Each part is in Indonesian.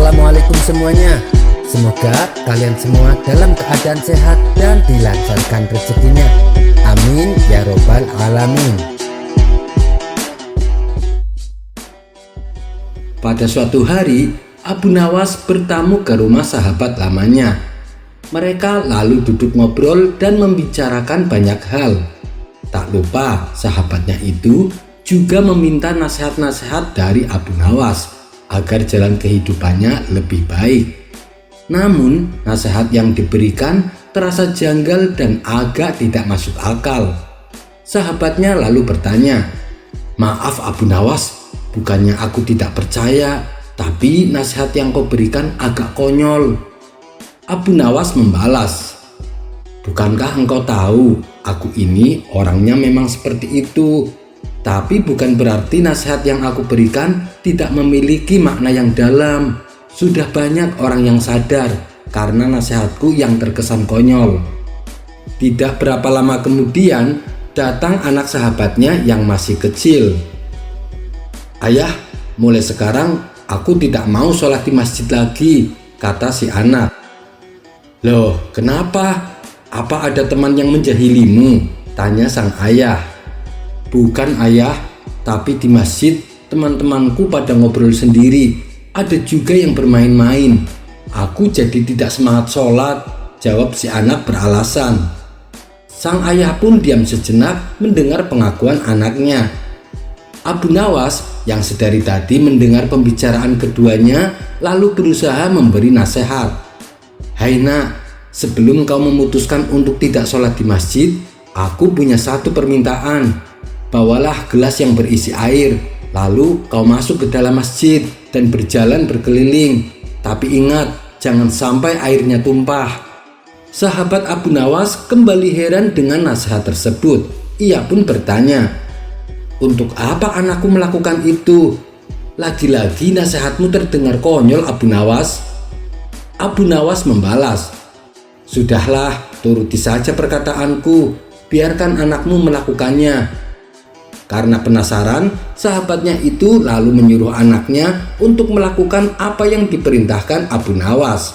Assalamualaikum semuanya. Semoga kalian semua dalam keadaan sehat dan dilancarkan rezekinya. Amin ya robbal alamin. Pada suatu hari, Abu Nawas bertamu ke rumah sahabat lamanya. Mereka lalu duduk ngobrol dan membicarakan banyak hal. Tak lupa sahabatnya itu juga meminta nasihat-nasihat dari Abu Nawas agar jalan kehidupannya lebih baik. Namun, nasihat yang diberikan terasa janggal dan agak tidak masuk akal. Sahabatnya lalu bertanya, "Maaf Abu Nawas, bukannya aku tidak percaya, tapi nasihat yang kau berikan agak konyol." Abu Nawas membalas, "Bukankah engkau tahu, aku ini orangnya memang seperti itu. Tapi bukan berarti nasihat yang aku berikan tidak memiliki makna yang dalam. Sudah banyak orang yang sadar karena nasihatku yang terkesan konyol." Tidak berapa lama kemudian, datang anak sahabatnya yang masih kecil. "Ayah, mulai sekarang aku tidak mau sholat di masjid lagi," kata si anak. "Loh, kenapa? Apa ada teman yang menjahilimu?" tanya sang ayah. "Bukan ayah, tapi di masjid teman-temanku pada ngobrol sendiri. Ada juga yang bermain-main. Aku jadi tidak semangat sholat," jawab si anak beralasan. Sang ayah pun diam sejenak mendengar pengakuan anaknya. Abu Nawas yang sedari tadi mendengar pembicaraan keduanya lalu berusaha memberi nasihat. "Hai nak, sebelum kau memutuskan untuk tidak sholat di masjid, aku punya satu permintaan. Bawalah gelas yang berisi air, lalu kau masuk ke dalam masjid dan berjalan berkeliling. Tapi ingat, jangan sampai airnya tumpah." Sahabat Abu Nawas kembali heran dengan nasihat tersebut. Ia pun bertanya, "Untuk apa anakku melakukan itu? Lagi-lagi nasihatmu terdengar konyol Abu Nawas." Abu Nawas membalas, "Sudahlah, turuti saja perkataanku, biarkan anakmu melakukannya." Karena penasaran, sahabatnya itu lalu menyuruh anaknya untuk melakukan apa yang diperintahkan Abu Nawas.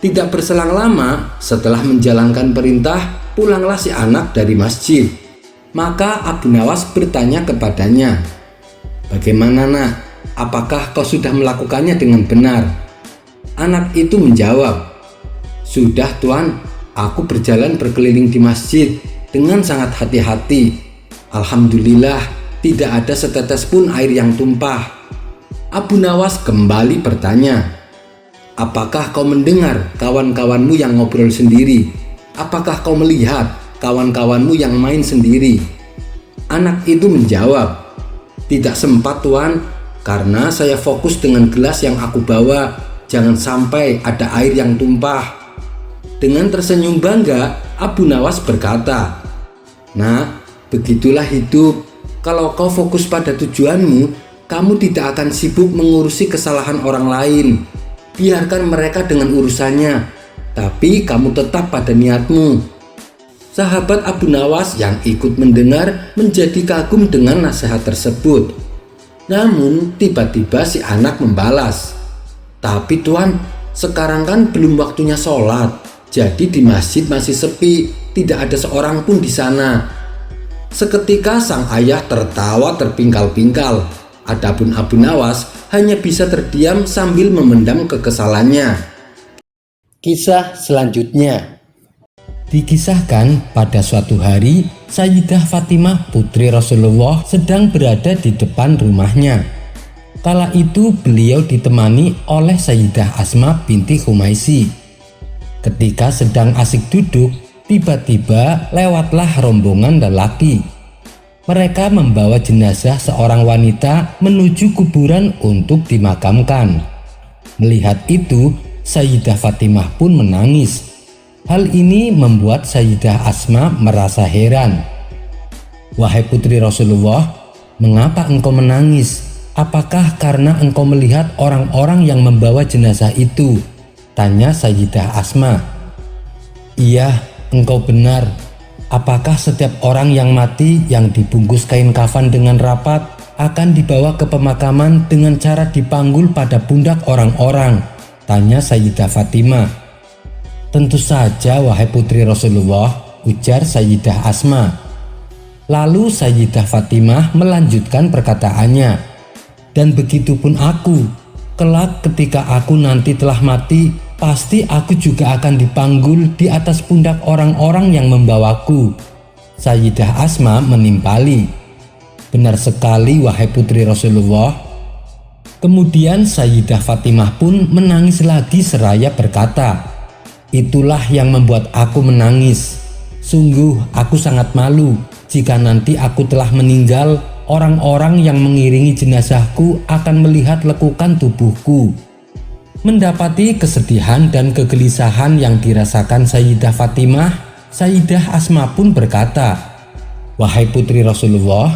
Tidak berselang lama, setelah menjalankan perintah, pulanglah si anak dari masjid. Maka Abu Nawas bertanya kepadanya, "Bagaimana nak? Apakah kau sudah melakukannya dengan benar?" Anak itu menjawab, "Sudah Tuan, aku berjalan berkeliling di masjid dengan sangat hati-hati. Alhamdulillah, tidak ada setetes pun air yang tumpah." Abu Nawas kembali bertanya, "Apakah kau mendengar kawan-kawanmu yang ngobrol sendiri? Apakah kau melihat kawan-kawanmu yang main sendiri?" Anak itu menjawab, "Tidak sempat Tuan, karena saya fokus dengan gelas yang aku bawa. Jangan sampai ada air yang tumpah." Dengan tersenyum bangga, Abu Nawas berkata, "Nah, begitulah hidup. Kalau kau fokus pada tujuanmu, kamu tidak akan sibuk mengurusi kesalahan orang lain. Biarkan mereka dengan urusannya, tapi kamu tetap pada niatmu." Sahabat Abu Nawas yang ikut mendengar menjadi kagum dengan nasihat tersebut. Namun tiba-tiba si anak membalas, "Tapi Tuan, sekarang kan belum waktunya sholat. Jadi di masjid masih sepi, tidak ada seorang pun di sana." Seketika sang ayah tertawa terpingkal-pingkal. Adapun Abu Nawas hanya bisa terdiam sambil memendam kekesalannya. Kisah selanjutnya. Dikisahkan pada suatu hari, Sayyidah Fatimah putri Rasulullah sedang berada di depan rumahnya. Kala itu beliau ditemani oleh Sayyidah Asma binti Khumaisi. Ketika sedang asik duduk, tiba-tiba lewatlah rombongan lelaki. Mereka membawa jenazah seorang wanita menuju kuburan untuk dimakamkan. Melihat itu, Sayyidah Fatimah pun menangis. Hal ini membuat Sayyidah Asma merasa heran. "Wahai putri Rasulullah, mengapa engkau menangis? Apakah karena engkau melihat orang-orang yang membawa jenazah itu?" tanya Sayyidah Asma. "Iya, engkau benar. Apakah setiap orang yang mati yang dibungkus kain kafan dengan rapat akan dibawa ke pemakaman dengan cara dipanggul pada pundak orang-orang Tanya Sayyidah Fatimah. Tentu saja wahai putri Rasulullah, ujar Sayyidah Asma. Lalu Sayyidah Fatimah melanjutkan perkataannya, dan begitupun aku, kelak ketika aku nanti telah mati, pasti aku juga akan dipanggul di atas pundak orang-orang yang membawaku. Sayyidah Asma menimpali, benar sekali wahai putri Rasulullah. Kemudian Sayyidah Fatimah pun menangis lagi seraya berkata, itulah yang membuat aku menangis. Sungguh aku sangat malu jika nanti aku telah meninggal, orang-orang yang mengiringi jenazahku akan melihat lekukan tubuhku. Mendapati kesedihan dan kegelisahan yang dirasakan Sayyidah Fatimah, Sayyidah Asma pun berkata, wahai putri Rasulullah,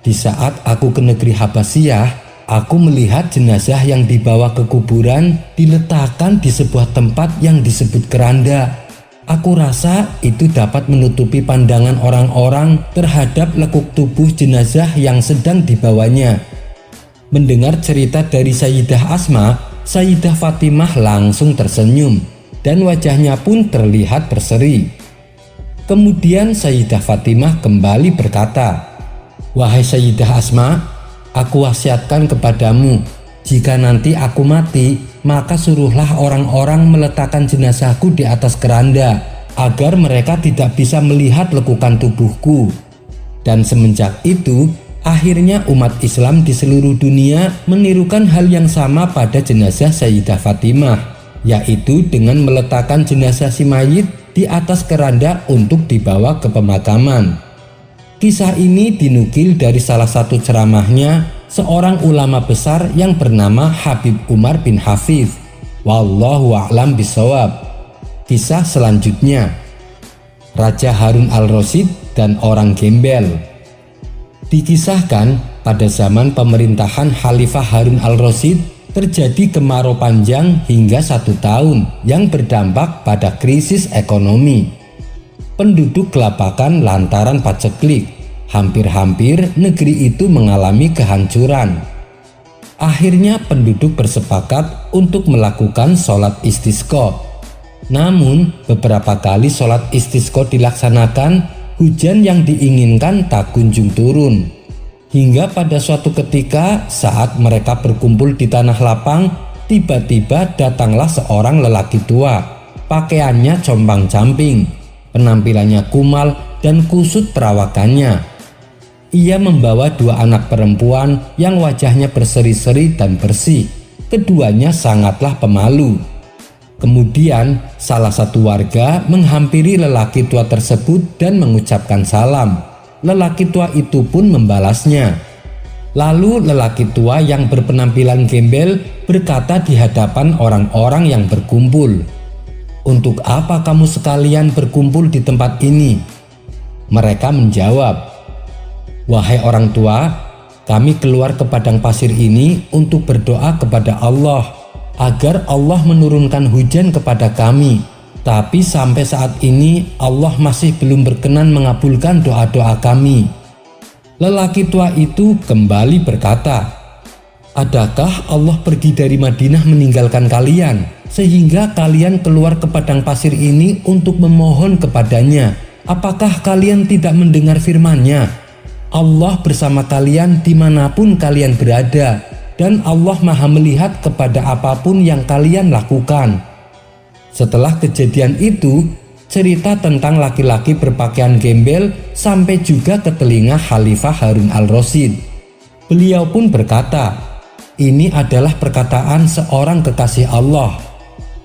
di saat aku ke negeri Habasyah, aku melihat jenazah yang dibawa ke kuburan diletakkan di sebuah tempat yang disebut keranda. Aku rasa itu dapat menutupi pandangan orang-orang terhadap lekuk tubuh jenazah yang sedang dibawanya. Mendengar cerita dari Sayyidah Asma, Sayyidah Fatimah langsung tersenyum dan wajahnya pun terlihat berseri. Kemudian Sayyidah Fatimah kembali berkata, wahai Sayyidah Asma, aku wasiatkan kepadamu, jika nanti aku mati, maka suruhlah orang-orang meletakkan jenazahku di atas keranda, agar mereka tidak bisa melihat lekukan tubuhku. Dan semenjak itu, akhirnya umat Islam di seluruh dunia menirukan hal yang sama pada jenazah Sayyidah Fatimah, yaitu dengan meletakkan jenazah si mayit di atas keranda untuk dibawa ke pemakaman. Kisah ini dinukil dari salah satu ceramahnya seorang ulama besar yang bernama Habib Umar bin Hafidh. Wallahu a'lam bishawab. Kisah selanjutnya, Raja Harun al-Rasyid dan orang gembel. Dikisahkan pada zaman pemerintahan Khalifah Harun al-Rasyid terjadi kemarau panjang hingga 1 tahun yang berdampak pada krisis ekonomi. Penduduk kelapakan lantaran paceklik. Hampir-hampir negeri itu mengalami kehancuran. Akhirnya penduduk bersepakat untuk melakukan sholat istisqa. Namun beberapa kali sholat istisqa dilaksanakan, hujan yang diinginkan tak kunjung turun. Hingga pada suatu ketika saat mereka berkumpul di tanah lapang, tiba-tiba datanglah seorang lelaki tua. Pakaiannya compang-camping, penampilannya kumal dan kusut perawakannya. Ia membawa 2 anak perempuan yang wajahnya berseri-seri dan bersih. Keduanya sangatlah pemalu. Kemudian salah satu warga menghampiri lelaki tua tersebut dan mengucapkan salam. Lelaki tua itu pun membalasnya. Lalu lelaki tua yang berpenampilan gembel berkata di hadapan orang-orang yang berkumpul, "Untuk apa kamu sekalian berkumpul di tempat ini?" Mereka menjawab, "Wahai orang tua, kami keluar ke padang pasir ini untuk berdoa kepada Allah agar Allah menurunkan hujan kepada kami. Tapi sampai saat ini Allah masih belum berkenan mengabulkan doa-doa kami." Lelaki tua itu kembali berkata, "Adakah Allah pergi dari Madinah meninggalkan kalian sehingga kalian keluar ke padang pasir ini untuk memohon kepadanya? Apakah kalian tidak mendengar firman-Nya? Allah bersama kalian dimanapun kalian berada, dan Allah Maha melihat kepada apapun yang kalian lakukan." Setelah kejadian itu, cerita tentang laki-laki berpakaian gembel sampai juga ke telinga Khalifah Harun al-Rasyid. Beliau pun berkata, "Ini adalah perkataan seorang kekasih Allah."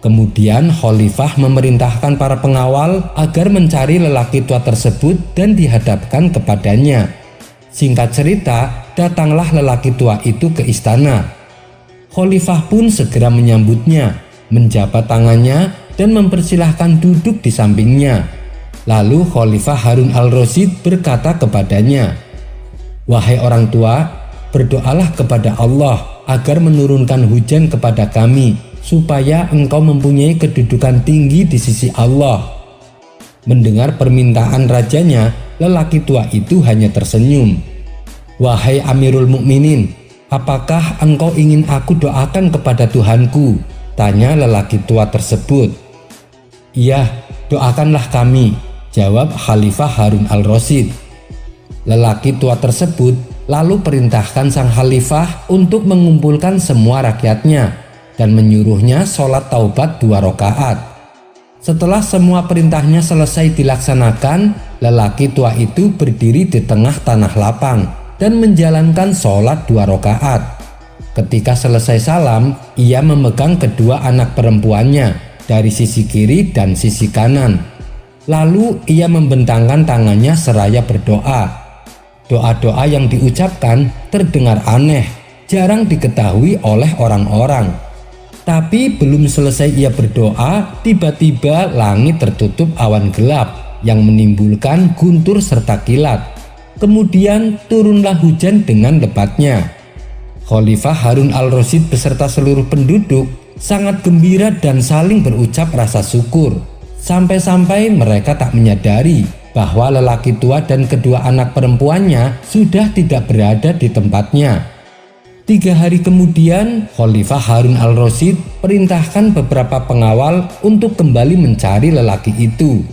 Kemudian Khalifah memerintahkan para pengawal agar mencari lelaki tua tersebut dan dihadapkan kepadanya. Singkat cerita, datanglah lelaki tua itu ke istana. Khalifah pun segera menyambutnya, menjabat tangannya dan mempersilahkan duduk di sampingnya. Lalu Khalifah Harun al-Rasyid berkata kepadanya, "Wahai orang tua, berdoalah kepada Allah agar menurunkan hujan kepada kami, supaya engkau mempunyai kedudukan tinggi di sisi Allah." Mendengar permintaan rajanya, lelaki tua itu hanya tersenyum. "Wahai Amirul Mukminin, apakah engkau ingin aku doakan kepada Tuhanku tanya lelaki tua tersebut. "Iya, doakanlah kami," jawab Khalifah Harun al-Rasyid. Lelaki tua tersebut lalu perintahkan sang khalifah untuk mengumpulkan semua rakyatnya dan menyuruhnya sholat taubat 2 rakaat. Setelah semua perintahnya selesai dilaksanakan, lelaki tua itu berdiri di tengah tanah lapang dan menjalankan sholat 2 rakaat. Ketika selesai salam, ia memegang kedua anak perempuannya dari sisi kiri dan sisi kanan. Lalu ia membentangkan tangannya seraya berdoa. Doa-doa yang diucapkan terdengar aneh, jarang diketahui oleh orang-orang. Tapi belum selesai ia berdoa, tiba-tiba langit tertutup awan gelap yang menimbulkan guntur serta kilat. Kemudian turunlah hujan dengan lebatnya. Khalifah Harun al-Rasyid beserta seluruh penduduk sangat gembira dan saling berucap rasa syukur. Sampai-sampai mereka tak menyadari bahwa lelaki tua dan kedua anak perempuannya sudah tidak berada di tempatnya. 3 hari kemudian, Khalifah Harun al-Rasyid perintahkan beberapa pengawal untuk kembali mencari lelaki itu.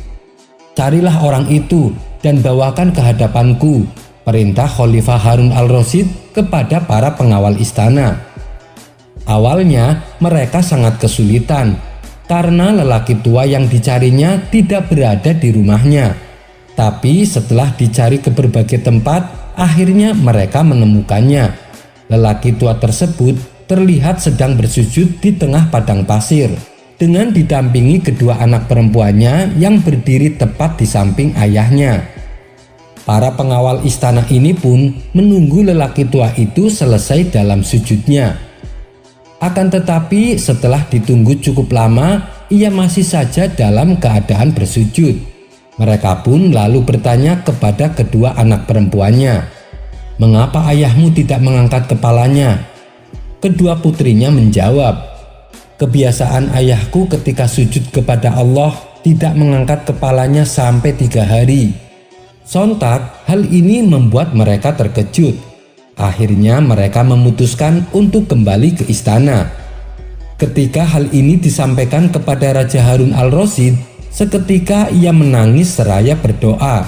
"Carilah orang itu dan bawakan ke hadapanku," perintah Khalifah Harun al-Rasyid kepada para pengawal istana. Awalnya mereka sangat kesulitan karena lelaki tua yang dicarinya tidak berada di rumahnya. Tapi setelah dicari ke berbagai tempat, akhirnya mereka menemukannya. Lelaki tua tersebut terlihat sedang bersujud di tengah padang pasir dengan didampingi kedua anak perempuannya yang berdiri tepat di samping ayahnya. Para pengawal istana ini pun menunggu lelaki tua itu selesai dalam sujudnya. Akan tetapi setelah ditunggu cukup lama, ia masih saja dalam keadaan bersujud. Mereka pun lalu bertanya kepada kedua anak perempuannya, "Mengapa ayahmu tidak mengangkat kepalanya?" Kedua putrinya menjawab, "Kebiasaan ayahku ketika sujud kepada Allah tidak mengangkat kepalanya sampai 3 hari." Sontak hal ini membuat mereka terkejut. Akhirnya mereka memutuskan untuk kembali ke istana. Ketika hal ini disampaikan kepada Raja Harun al-Rasyid, seketika ia menangis seraya berdoa,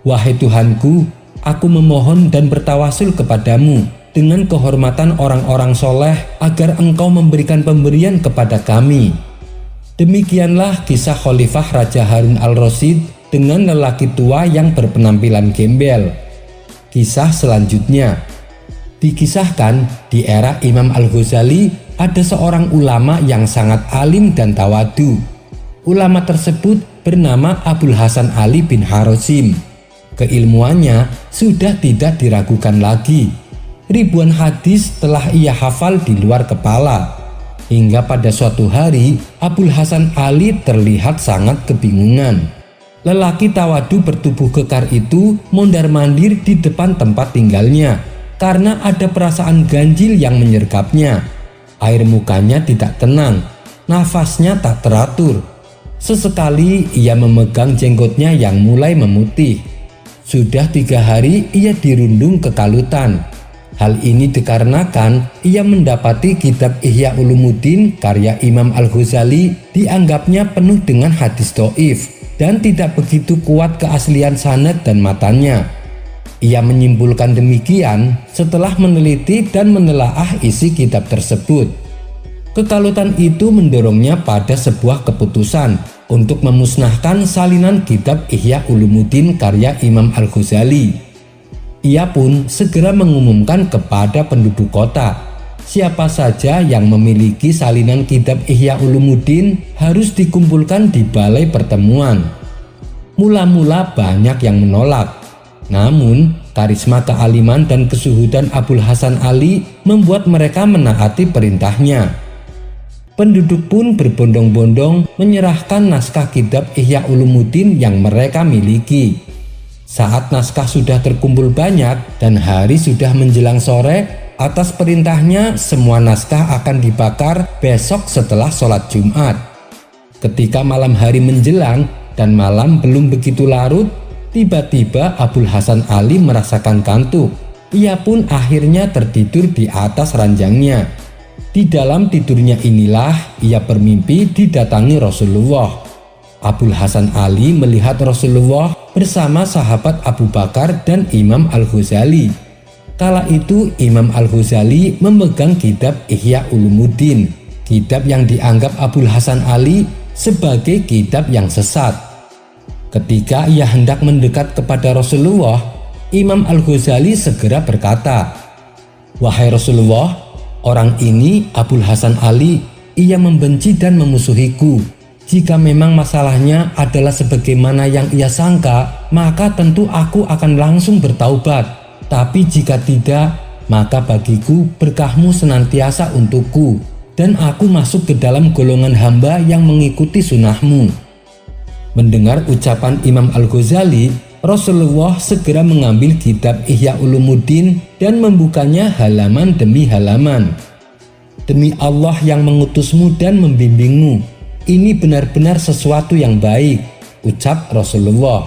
"Wahai Tuhanku, aku memohon dan bertawasul kepadamu dengan kehormatan orang-orang soleh agar engkau memberikan pemberian kepada kami." Demikianlah kisah Khalifah Raja Harun al-Rasyid dengan lelaki tua yang berpenampilan gembel. Kisah selanjutnya dikisahkan di era Imam Al-Ghazali ada seorang ulama yang sangat alim dan tawadu. Ulama tersebut bernama Abul Hasan Ali bin Harosim. Keilmuannya sudah tidak diragukan lagi. Ribuan hadis telah ia hafal di luar kepala. Hingga pada suatu hari, Abul Hasan Ali terlihat sangat kebingungan. Lelaki tawadu bertubuh kekar itu mondar-mandir di depan tempat tinggalnya karena ada perasaan ganjil yang menyergapnya. Air mukanya tidak tenang, nafasnya tak teratur. Sesekali ia memegang jenggotnya yang mulai memutih. Sudah 3 hari ia dirundung kekalutan. Hal ini dikarenakan ia mendapati kitab Ihya Ulumuddin karya Imam Al-Ghazali dianggapnya penuh dengan hadis dhaif dan tidak begitu kuat keaslian sanad dan matannya. Ia menyimpulkan demikian setelah meneliti dan menelaah isi kitab tersebut. Kekalutan itu mendorongnya pada sebuah keputusan untuk memusnahkan salinan kitab Ihya Ulumuddin karya Imam Al-Ghazali. Ia pun segera mengumumkan kepada penduduk kota, siapa saja yang memiliki salinan kitab Ihya Ulumuddin harus dikumpulkan di balai pertemuan. Mula-mula banyak yang menolak, namun karisma kealiman dan kesuhudan Abul Hasan Ali membuat mereka menaati perintahnya. Penduduk pun berbondong-bondong menyerahkan naskah kitab Ihya Ulumuddin yang mereka miliki. Saat naskah sudah terkumpul banyak dan hari sudah menjelang sore, atas perintahnya semua naskah akan dibakar besok setelah sholat Jumat. Ketika malam hari menjelang dan malam belum begitu larut, tiba-tiba Abul Hasan Ali merasakan kantuk. Ia pun akhirnya tertidur di atas ranjangnya. Di dalam tidurnya inilah ia bermimpi didatangi Rasulullah. Abul Hasan Ali melihat Rasulullah bersama sahabat Abu Bakar dan Imam Al-Ghazali. Kala itu Imam Al-Ghazali memegang kitab Ihya Ulumuddin, kitab yang dianggap Abul Hasan Ali sebagai kitab yang sesat. Ketika ia hendak mendekat kepada Rasulullah, Imam Al-Ghazali segera berkata, "Wahai Rasulullah, orang ini Abul Hasan Ali, ia membenci dan memusuhiku. Jika memang masalahnya adalah sebagaimana yang ia sangka, maka tentu aku akan langsung bertaubat. Tapi jika tidak, maka bagiku berkahmu senantiasa untukku, dan aku masuk ke dalam golongan hamba yang mengikuti sunnahmu." Mendengar ucapan Imam Al-Ghazali, Rasulullah segera mengambil kitab Ihya Ulumuddin dan membukanya halaman demi halaman. "Demi Allah yang mengutusmu dan membimbingmu, ini benar-benar sesuatu yang baik," ucap Rasulullah.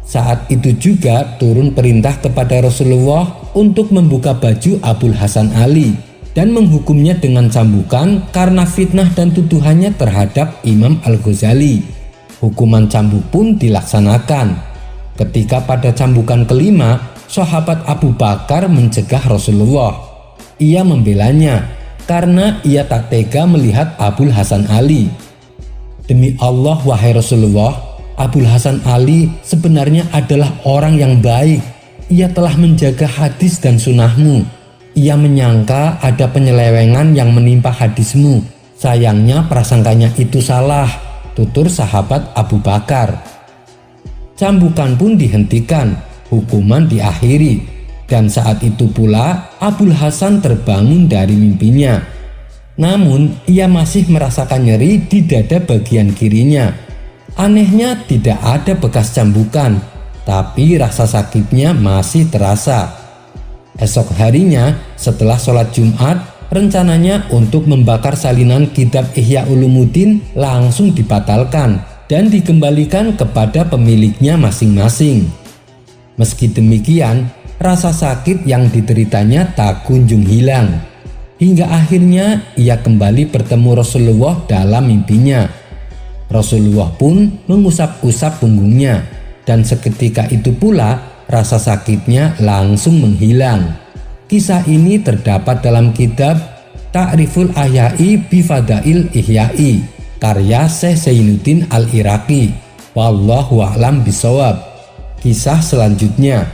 Saat itu juga turun perintah kepada Rasulullah untuk membuka baju Abul Hasan Ali dan menghukumnya dengan cambukan karena fitnah dan tuduhannya terhadap Imam Al-Ghazali. Hukuman cambuk pun dilaksanakan. Ketika pada cambukan kelima, sahabat Abu Bakar mencegah Rasulullah. Ia membelanya karena ia tak tega melihat Abul Hasan Ali. "Demi Allah, wahai Rasulullah, Abul Hasan Ali sebenarnya adalah orang yang baik. Ia telah menjaga hadis dan sunnahmu. Ia menyangka ada penyelewengan yang menimpa hadismu. Sayangnya prasangkanya itu salah," tutur sahabat Abu Bakar. Cambukan pun dihentikan, hukuman diakhiri, dan saat itu pula Abul Hasan terbangun dari mimpinya. Namun ia masih merasakan nyeri di dada bagian kirinya. Anehnya tidak ada bekas cambukan, tapi rasa sakitnya masih terasa. Esok harinya setelah sholat Jumat, rencananya untuk membakar salinan kitab Ihya Ulumuddin langsung dibatalkan dan dikembalikan kepada pemiliknya masing-masing. Meski demikian, rasa sakit yang dideritanya tak kunjung hilang. Hingga akhirnya ia kembali bertemu Rasulullah dalam mimpinya. Rasulullah pun mengusap-usap punggungnya, dan seketika itu pula rasa sakitnya langsung menghilang. Kisah ini terdapat dalam kitab Ta'riful Ahya'i Bifadail Ihya'i karya Syekh Zainuddin Al-Iraqi. Wallahu a'lam bishawab. Kisah selanjutnya.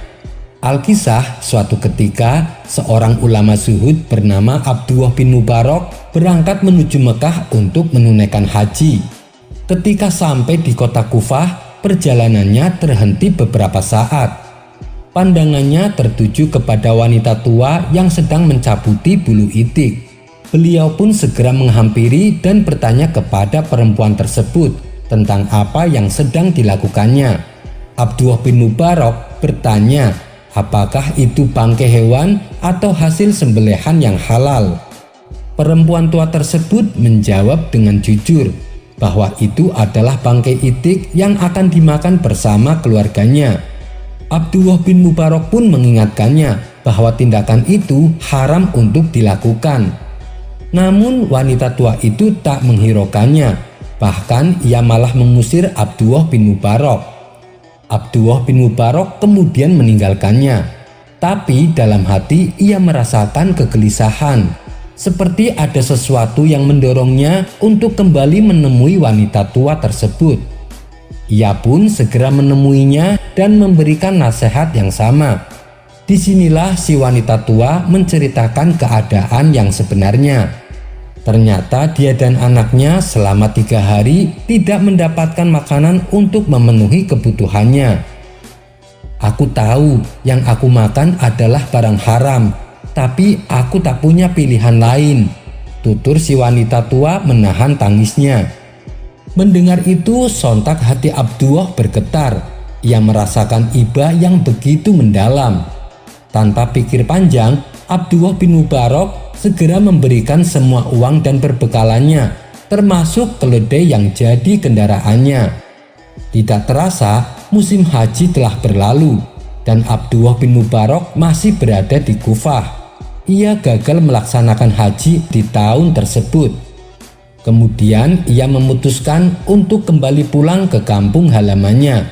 Al-Kisah, suatu ketika seorang ulama zuhud bernama Abdullah bin Mubarak berangkat menuju Mekah untuk menunaikan haji. Ketika sampai di kota Kufah, perjalanannya terhenti beberapa saat. Pandangannya tertuju kepada wanita tua yang sedang mencabuti bulu itik. Beliau pun segera menghampiri dan bertanya kepada perempuan tersebut tentang apa yang sedang dilakukannya. Abdullah bin Mubarak bertanya, apakah itu bangkai hewan atau hasil sembelihan yang halal. Perempuan tua tersebut menjawab dengan jujur bahwa itu adalah bangkai itik yang akan dimakan bersama keluarganya. Abdullah bin Mubarak pun mengingatkannya bahwa tindakan itu haram untuk dilakukan. Namun wanita tua itu tak menghiraukannya, bahkan ia malah mengusir Abdullah bin Mubarak. Abdullah bin Mubarak kemudian meninggalkannya, tapi dalam hati ia merasakan kegelisahan, seperti ada sesuatu yang mendorongnya untuk kembali menemui wanita tua tersebut. Ia pun segera menemuinya dan memberikan nasihat yang sama. Disinilah si wanita tua menceritakan keadaan yang sebenarnya. Ternyata dia dan anaknya selama 3 hari tidak mendapatkan makanan untuk memenuhi kebutuhannya. "Aku tahu yang aku makan adalah barang haram, tapi aku tak punya pilihan lain," tutur si wanita tua menahan tangisnya. Mendengar itu sontak hati Abdullah bergetar. Ia merasakan iba yang begitu mendalam. Tanpa pikir panjang, Abdullah bin Mubarak segera memberikan semua uang dan perbekalannya, termasuk keledai yang jadi kendaraannya. Tidak terasa, musim haji telah berlalu dan Abdullah bin Mubarak masih berada di Kufah. ia gagal melaksanakan haji di tahun tersebut. Kemudian ia memutuskan untuk kembali pulang ke kampung halamannya.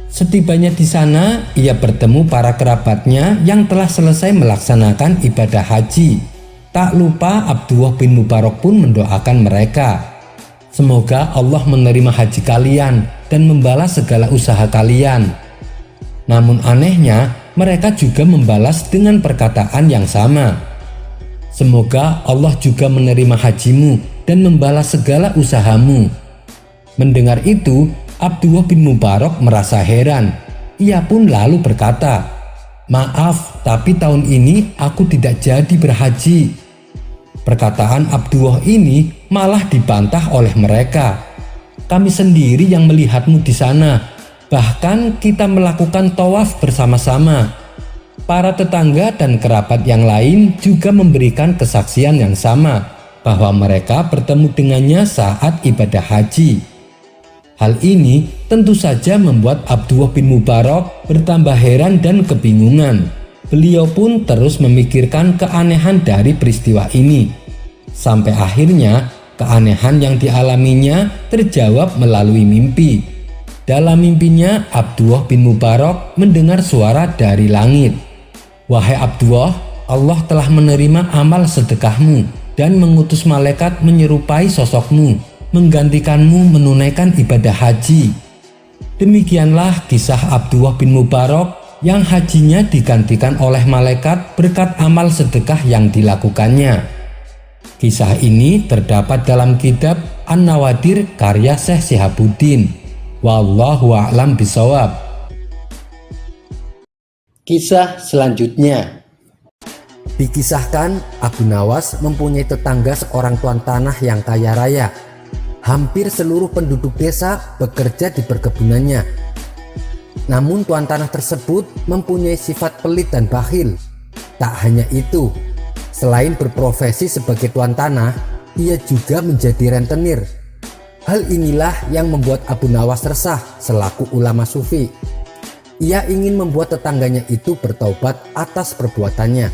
Setibanya di sana, ia bertemu para kerabatnya yang telah selesai melaksanakan ibadah haji. Tak lupa Abdullah bin Mubarak pun mendoakan mereka. Semoga Allah menerima haji kalian dan membalas segala usaha kalian. Namun anehnya, mereka juga membalas dengan perkataan yang sama. Semoga Allah juga menerima hajimu dan membalas segala usahamu. Mendengar itu, Abdullah bin Mubarak merasa heran. Ia pun lalu berkata, "Maaf, tapi tahun ini aku tidak jadi berhaji." Perkataan Abdullah ini malah dibantah oleh mereka. "Kami sendiri yang melihatmu di sana. Bahkan kita melakukan tawaf bersama-sama." Para tetangga dan kerabat yang lain juga memberikan kesaksian yang sama bahwa mereka bertemu dengannya saat ibadah haji. Hal ini tentu saja membuat Abdullah bin Mubarak bertambah heran dan kebingungan. Beliau pun terus memikirkan keanehan dari peristiwa ini. Sampai akhirnya keanehan yang dialaminya terjawab melalui mimpi. Dalam mimpinya, Abdullah bin Mubarak mendengar suara dari langit. "Wahai Abdullah, Allah telah menerima amal sedekahmu dan mengutus malaikat menyerupai sosokmu, menggantikanmu menunaikan ibadah haji." Demikianlah kisah Abdullah bin Mubarak yang hajinya digantikan oleh malaikat berkat amal sedekah yang dilakukannya. Kisah ini terdapat dalam kitab An-Nawadir karya Syekh Syihabuddin. Wallahu a'lam bishawab. Kisah selanjutnya. Dikisahkan Abu Nawas mempunyai tetangga seorang tuan tanah yang kaya raya. Hampir seluruh penduduk desa bekerja di perkebunannya. Namun tuan tanah tersebut mempunyai sifat pelit dan bakhil. Tak hanya itu, selain berprofesi sebagai tuan tanah, ia juga menjadi rentenir. Hal inilah yang membuat Abu Nawas resah selaku ulama sufi. Ia ingin membuat tetangganya itu bertaubat atas perbuatannya.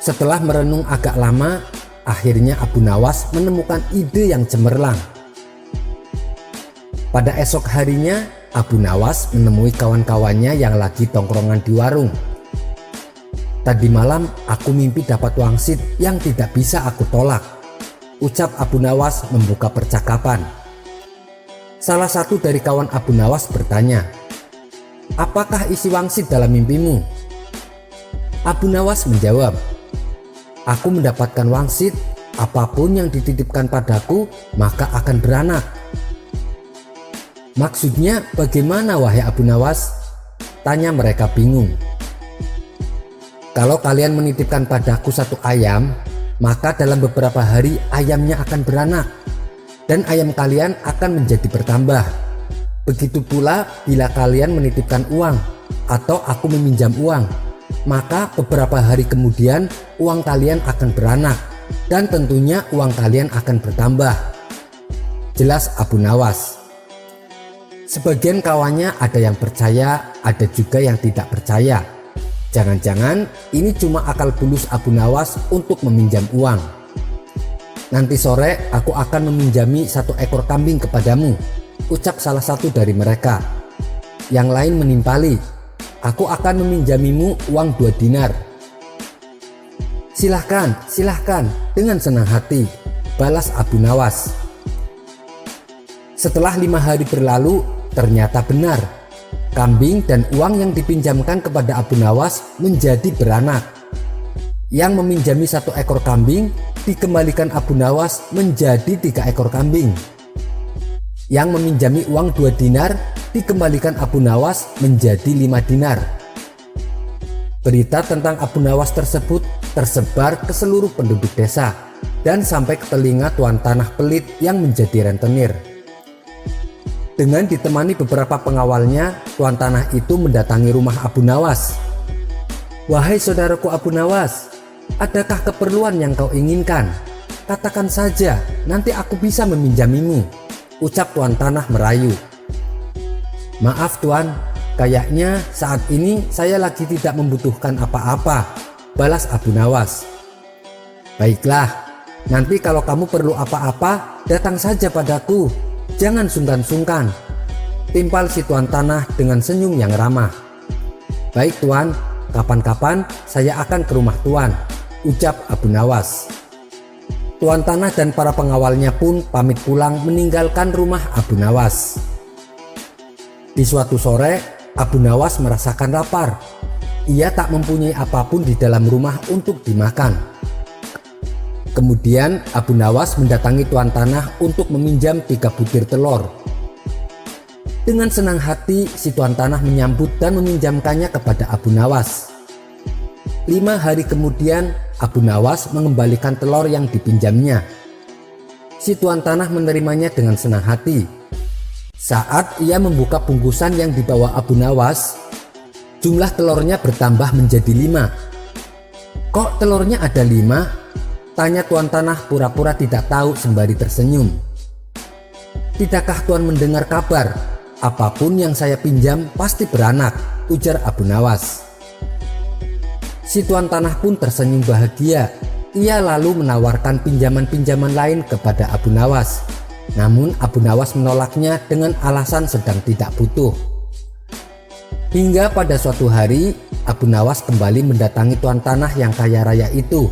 Setelah merenung agak lama, akhirnya Abu Nawas menemukan ide yang cemerlang. Pada esok harinya, Abu Nawas menemui kawan-kawannya yang lagi tongkrongan di warung. "Tadi malam aku mimpi dapat wangsit yang tidak bisa aku tolak," ucap Abu Nawas membuka percakapan. Salah satu dari kawan Abu Nawas bertanya, "Apakah isi wangsit dalam mimpimu?" Abu Nawas menjawab, "Aku mendapatkan wangsit, apapun yang dititipkan padaku maka akan beranak." "Maksudnya bagaimana wahai Abu Nawas?" tanya mereka bingung. "Kalau kalian menitipkan padaku satu ayam, maka dalam beberapa hari ayamnya akan beranak dan ayam kalian akan menjadi bertambah. Begitu pula bila kalian menitipkan uang atau aku meminjam uang, maka beberapa hari kemudian uang kalian akan beranak dan tentunya uang kalian akan bertambah," jelas Abu Nawas. Sebagian kawannya ada yang percaya, ada juga yang tidak percaya. Jangan-jangan ini cuma akal bulus Abu Nawas untuk meminjam uang. "Nanti sore aku akan meminjami 1 ekor kambing kepadamu," ucap salah satu dari mereka. Yang lain menimpali, "Aku akan meminjamimu uang 2 dinar." Silahkan, dengan senang hati," balas Abu Nawas. Setelah 5 hari berlalu, ternyata benar. Kambing dan uang yang dipinjamkan kepada Abu Nawas menjadi beranak. Yang meminjami 1 ekor kambing dikembalikan Abu Nawas menjadi 3 ekor kambing. Yang meminjami uang 2 dinar dikembalikan Abu Nawas menjadi 5 dinar. Berita tentang Abu Nawas tersebut tersebar ke seluruh penduduk desa dan sampai ke telinga tuan tanah pelit yang menjadi rentenir. Dengan ditemani beberapa pengawalnya, tuan tanah itu mendatangi rumah Abu Nawas. "Wahai saudaraku Abu Nawas, adakah keperluan yang kau inginkan? Katakan saja, nanti aku bisa meminjamimu," ucap tuan tanah merayu. "Maaf tuan, Kayaknya saat ini saya lagi tidak membutuhkan apa-apa, balas Abu Nawas. Baiklah, nanti kalau kamu perlu apa-apa, datang saja padaku. Jangan sungkan-sungkan, timpal si tuan tanah dengan senyum yang ramah. Baik tuan, kapan-kapan saya akan ke rumah tuan, ucap Abu Nawas. Tuan tanah dan para pengawalnya pun pamit pulang meninggalkan rumah Abu Nawas. Di suatu sore, Abu Nawas merasakan lapar. Ia tak mempunyai apapun di dalam rumah untuk dimakan. Kemudian Abu Nawas mendatangi tuan tanah untuk meminjam 3 butir telur. Dengan senang hati si tuan tanah menyambut dan meminjamkannya kepada Abu Nawas. 5 hari kemudian Abu Nawas mengembalikan telur yang dipinjamnya. Si tuan tanah menerimanya dengan senang hati. Saat ia membuka bungkusan yang dibawa Abu Nawas, jumlah telurnya bertambah menjadi 5. Kok telurnya ada 5? Tanya tuan tanah pura-pura tidak tahu sembari tersenyum. Tidakkah tuan mendengar kabar? Apapun yang saya pinjam pasti beranak, ujar Abu Nawas. Si tuan tanah pun tersenyum bahagia. Ia lalu menawarkan pinjaman-pinjaman lain kepada Abu Nawas. Namun Abu Nawas menolaknya dengan alasan sedang tidak butuh. Hingga pada suatu hari Abu Nawas kembali mendatangi tuan tanah yang kaya raya itu.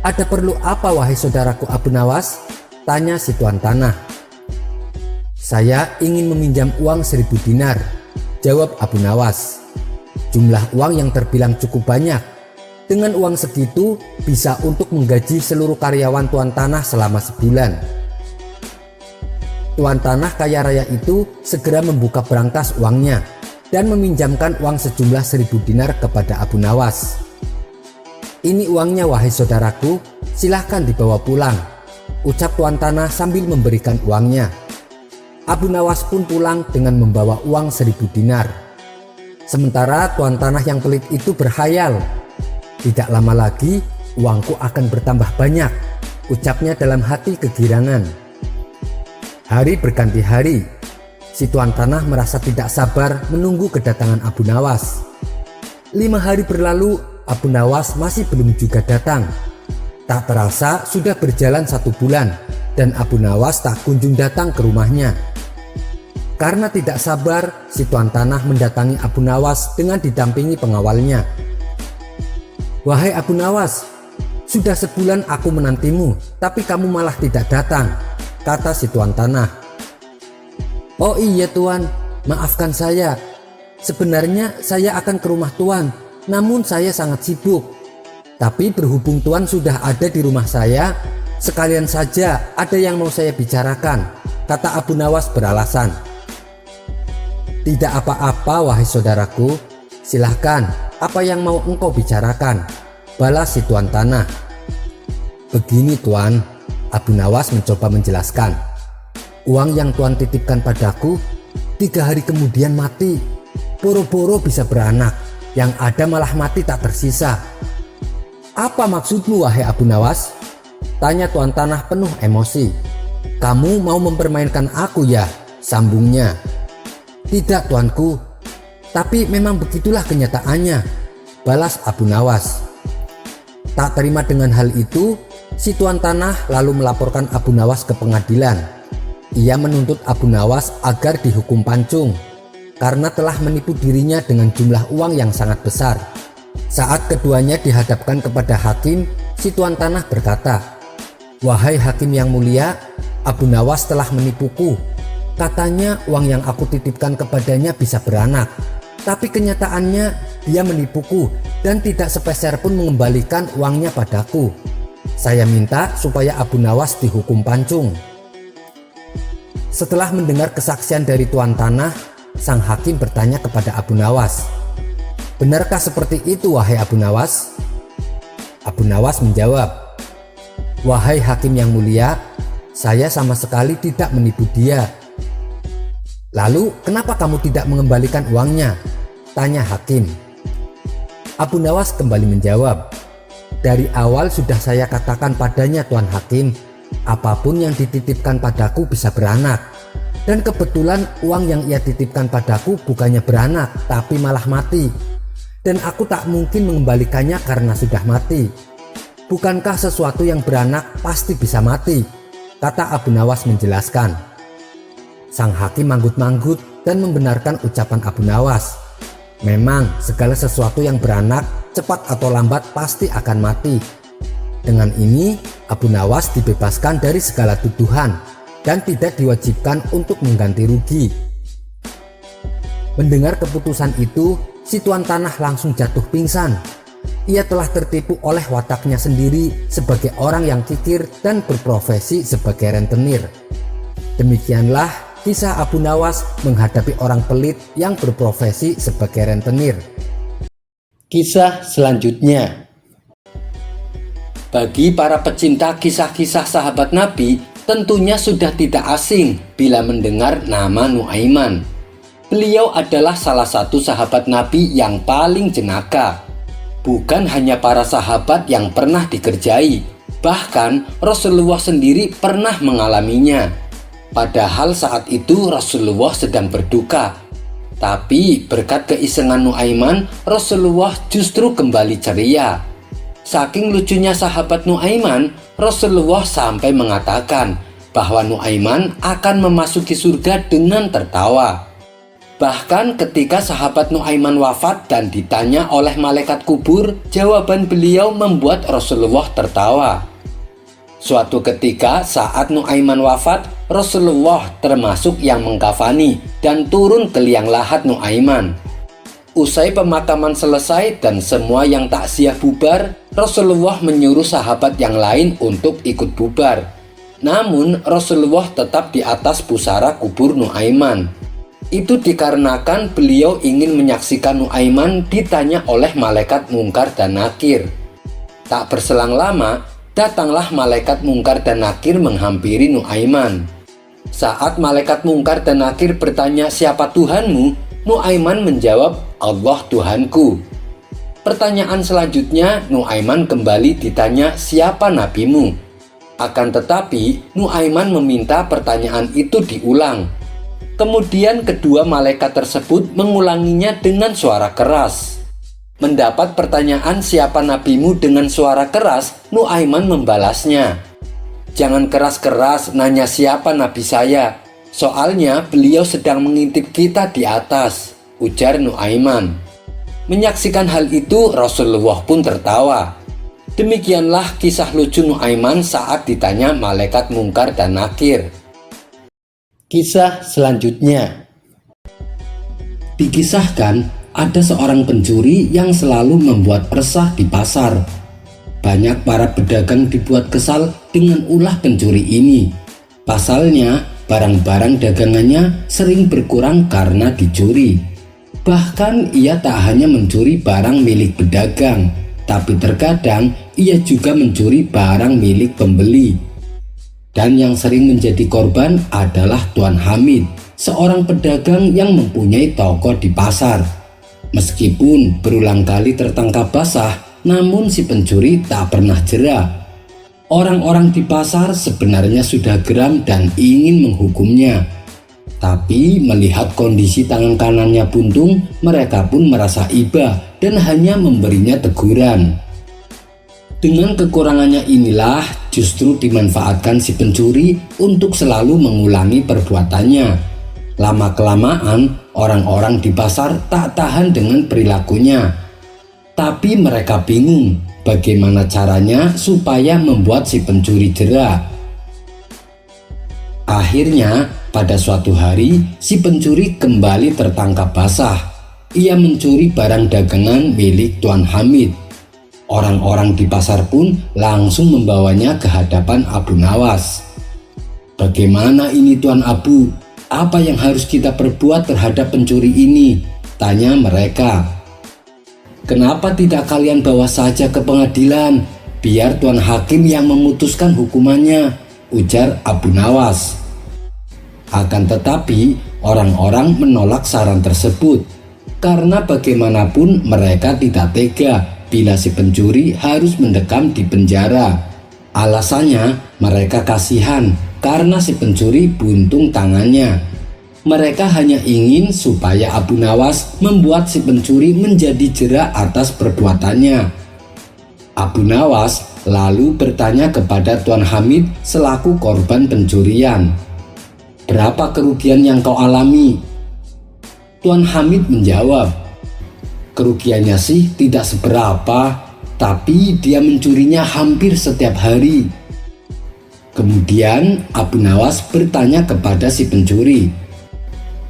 Ada perlu apa wahai saudaraku Abu Nawas? Tanya si tuan tanah. Saya ingin meminjam uang 1000 dinar, jawab Abu Nawas. Jumlah uang yang terbilang cukup banyak. Dengan uang segitu bisa untuk menggaji seluruh karyawan tuan tanah selama sebulan. Tuan tanah kaya raya itu segera membuka berangkas uangnya dan meminjamkan uang sejumlah 1000 dinar kepada Abu Nawas. Ini uangnya wahai saudaraku, silahkan dibawa pulang, ucap tuan tanah sambil memberikan uangnya. Abu Nawas pun pulang dengan membawa uang 1000 dinar. Sementara tuan tanah yang pelit itu berhayal, tidak lama lagi uangku akan bertambah banyak, ucapnya dalam hati kegirangan. Hari berganti hari, si tuan tanah merasa tidak sabar menunggu kedatangan Abu Nawas. 5 hari berlalu, Abu Nawas masih belum juga datang. Tak terasa sudah berjalan 1 bulan dan Abu Nawas tak kunjung datang ke rumahnya. Karena tidak sabar, si tuan tanah mendatangi Abu Nawas dengan didampingi pengawalnya. Wahai Abu Nawas, sudah sebulan aku menantimu, tapi kamu malah tidak datang, kata si tuan tanah. Oh iya tuan, maafkan saya. Sebenarnya saya akan ke rumah tuan, namun saya sangat sibuk. Tapi berhubung tuan sudah ada di rumah saya, sekalian saja ada yang mau saya bicarakan, kata Abu Nawas beralasan. Tidak apa-apa wahai saudaraku, silahkan, apa yang mau engkau bicarakan, balas si tuan tanah. Begini tuan, Abu Nawas mencoba menjelaskan. Uang yang tuan titipkan padaku 3 hari kemudian mati. Boro-boro bisa beranak, yang ada malah mati tak tersisa. Apa maksudmu wahai Abu Nawas? Tanya tuan tanah penuh emosi. Kamu mau mempermainkan aku ya? Sambungnya. Tidak tuanku, tapi memang begitulah kenyataannya, balas Abu Nawas. Tak terima dengan hal itu, si tuan tanah lalu melaporkan Abu Nawas ke pengadilan. Ia menuntut Abu Nawas agar dihukum pancung karena telah menipu dirinya dengan jumlah uang yang sangat besar. Saat keduanya dihadapkan kepada hakim, si tuan tanah berkata, "Wahai hakim yang mulia, Abu Nawas telah menipuku. Katanya uang yang aku titipkan kepadanya bisa beranak, tapi kenyataannya dia menipuku dan tidak sepeser pun mengembalikan uangnya padaku. Saya minta supaya Abu Nawas dihukum pancung." Setelah mendengar kesaksian dari tuan tanah, sang hakim bertanya kepada Abu Nawas, "Benarkah seperti itu wahai Abu Nawas?" Abu Nawas menjawab, "Wahai hakim yang mulia, saya sama sekali tidak menipu dia." "Lalu kenapa kamu tidak mengembalikan uangnya?" tanya hakim. Abu Nawas kembali menjawab, "Dari awal sudah saya katakan padanya tuan hakim, apapun yang dititipkan padaku bisa beranak. Dan kebetulan uang yang ia titipkan padaku bukannya beranak, tapi malah mati. Dan aku tak mungkin mengembalikannya karena sudah mati. Bukankah sesuatu yang beranak pasti bisa mati? Kata Abu Nawas menjelaskan. Sang hakim manggut-manggut dan membenarkan ucapan Abu Nawas. Memang segala sesuatu yang beranak cepat atau lambat pasti akan mati. Dengan ini Abu Nawas dibebaskan dari segala tuduhan dan tidak diwajibkan untuk mengganti rugi. Mendengar keputusan itu, si tuan tanah langsung jatuh pingsan. Ia telah tertipu oleh wataknya sendiri sebagai orang yang kikir dan berprofesi sebagai rentenir. Demikianlah kisah Abu Nawas menghadapi orang pelit yang berprofesi sebagai rentenir. Kisah selanjutnya. Bagi para pecinta kisah-kisah sahabat Nabi, tentunya sudah tidak asing bila mendengar nama Nuaiman. Beliau adalah salah satu sahabat Nabi yang paling jenaka. Bukan hanya para sahabat yang pernah dikerjai, bahkan Rasulullah sendiri pernah mengalaminya. Padahal saat itu Rasulullah sedang berduka. Tapi berkat keisengan Nuaiman, Rasulullah justru kembali ceria. Saking lucunya sahabat Nuaiman, Rasulullah sampai mengatakan bahwa Nuaiman akan memasuki surga dengan tertawa. Bahkan ketika sahabat Nuaiman wafat dan ditanya oleh malaikat kubur, jawaban beliau membuat Rasulullah tertawa. Suatu ketika saat Nuaiman wafat, Rasulullah termasuk yang mengkafani dan turun ke liang lahat Nuaiman. Usai pemakaman selesai dan semua yang takziah bubar, Rasulullah menyuruh sahabat yang lain untuk ikut bubar. Namun Rasulullah tetap di atas pusara kubur Nuaiman. Itu dikarenakan beliau ingin menyaksikan Nuaiman ditanya oleh malaikat Mungkar dan Nakir. Tak berselang lama, datanglah malaikat Mungkar dan Nakir menghampiri Nuaiman. Saat malaikat Mungkar dan Nakir bertanya siapa Tuhanmu, Nuaiman menjawab, Allah Tuhanku. Pertanyaan selanjutnya, Nuaiman kembali ditanya siapa nabimu. Akan tetapi, Nuaiman meminta pertanyaan itu diulang. Kemudian kedua malaikat tersebut mengulanginya dengan suara keras. Mendapat pertanyaan siapa nabimu dengan suara keras, Nuaiman membalasnya. Jangan keras-keras nanya siapa nabi saya. Soalnya beliau sedang mengintip kita di atas, ujar Nuaiman. Menyaksikan hal itu, Rasulullah pun tertawa. Demikianlah kisah lucu Nuaiman saat ditanya malaikat Mungkar dan Nakir. Kisah selanjutnya. Dikisahkan ada seorang pencuri yang selalu membuat resah di pasar. Banyak para pedagang dibuat kesal dengan ulah pencuri ini. Pasalnya, barang-barang dagangannya sering berkurang karena dicuri. Bahkan ia tak hanya mencuri barang milik pedagang, tapi terkadang ia juga mencuri barang milik pembeli. Dan yang sering menjadi korban adalah Tuan Hamid, seorang pedagang yang mempunyai toko di pasar. Meskipun berulang kali tertangkap basah, namun si pencuri tak pernah jera. Orang-orang di pasar sebenarnya sudah geram dan ingin menghukumnya. Tapi melihat kondisi tangan kanannya buntung, mereka pun merasa iba dan hanya memberinya teguran. Dengan kekurangannya inilah justru dimanfaatkan si pencuri untuk selalu mengulangi perbuatannya. Lama-kelamaan orang-orang di pasar tak tahan dengan perilakunya. Tapi mereka bingung bagaimana caranya supaya membuat si pencuri jera. Akhirnya pada suatu hari si pencuri kembali tertangkap basah. Ia mencuri barang dagangan milik Tuan Hamid. Orang-orang di pasar pun langsung membawanya ke hadapan Abu Nawas. Bagaimana ini Tuan Abu? Apa yang harus kita perbuat terhadap pencuri ini? Tanya mereka. Kenapa tidak kalian bawa saja ke pengadilan? Biar Tuan Hakim yang memutuskan hukumannya, ujar Abu Nawas. Akan tetapi orang-orang menolak saran tersebut. Karena bagaimanapun mereka tidak tega bila si pencuri harus mendekam di penjara. Alasannya mereka kasihan karena si pencuri buntung tangannya. Mereka hanya ingin supaya Abu Nawas membuat si pencuri menjadi jera atas perbuatannya. Abu Nawas lalu bertanya kepada Tuan Hamid selaku korban pencurian, "Berapa kerugian yang kau alami?" Tuan Hamid menjawab, "Kerugiannya sih tidak seberapa, tapi dia mencurinya hampir setiap hari." Kemudian Abu Nawas bertanya kepada si pencuri,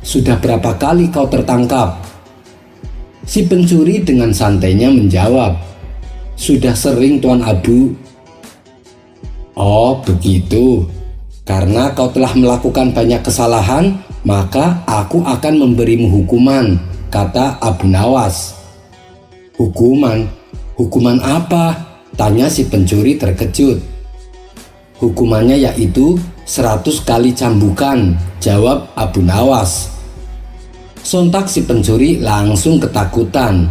"Sudah berapa kali kau tertangkap?" Si pencuri dengan santainya menjawab, "Sudah sering, Tuan Abu." "Oh begitu, karena kau telah melakukan banyak kesalahan, maka aku akan memberimu hukuman," kata Abu Nawas. "Hukuman? Hukuman apa?" tanya si pencuri terkejut. "Hukumannya yaitu 100 kali cambukan," jawab Abu Nawas. Sontak si pencuri langsung ketakutan.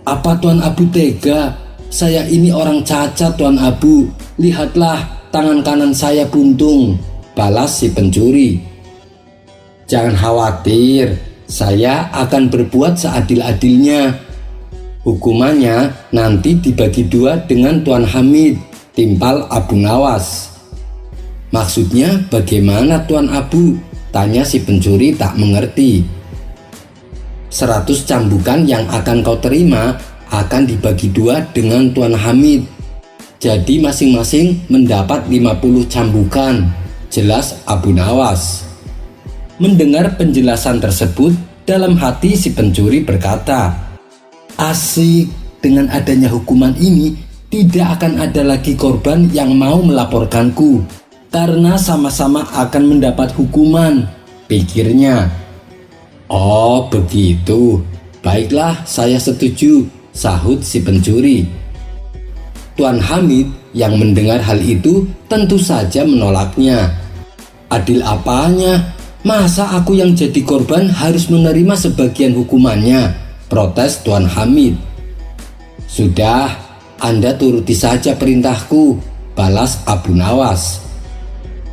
"Apa Tuan Abu tega? Saya ini orang cacat, Tuan Abu. Lihatlah, tangan kanan saya buntung," balas si pencuri. "Jangan khawatir, saya akan berbuat seadil-adilnya. Hukumannya nanti dibagi 2 dengan Tuan Hamid," timpal Abu Nawas. "Maksudnya bagaimana, Tuan Abu?" tanya si pencuri tak mengerti. 100 cambukan yang akan kau terima akan dibagi 2 dengan Tuan Hamid. Jadi masing-masing mendapat 50 cambukan, jelas Abu Nawas. Mendengar penjelasan tersebut, dalam hati si pencuri berkata, "Asik, dengan adanya hukuman ini tidak akan ada lagi korban yang mau melaporkanku, karena sama-sama akan mendapat hukuman," pikirnya. "Oh begitu, baiklah saya setuju," sahut si pencuri. Tuan Hamid yang mendengar hal itu tentu saja menolaknya. "Adil apanya? Masa aku yang jadi korban harus menerima sebagian hukumannya?" protes Tuan Hamid. "Sudah, Anda turuti saja perintahku," balas Abu Nawas.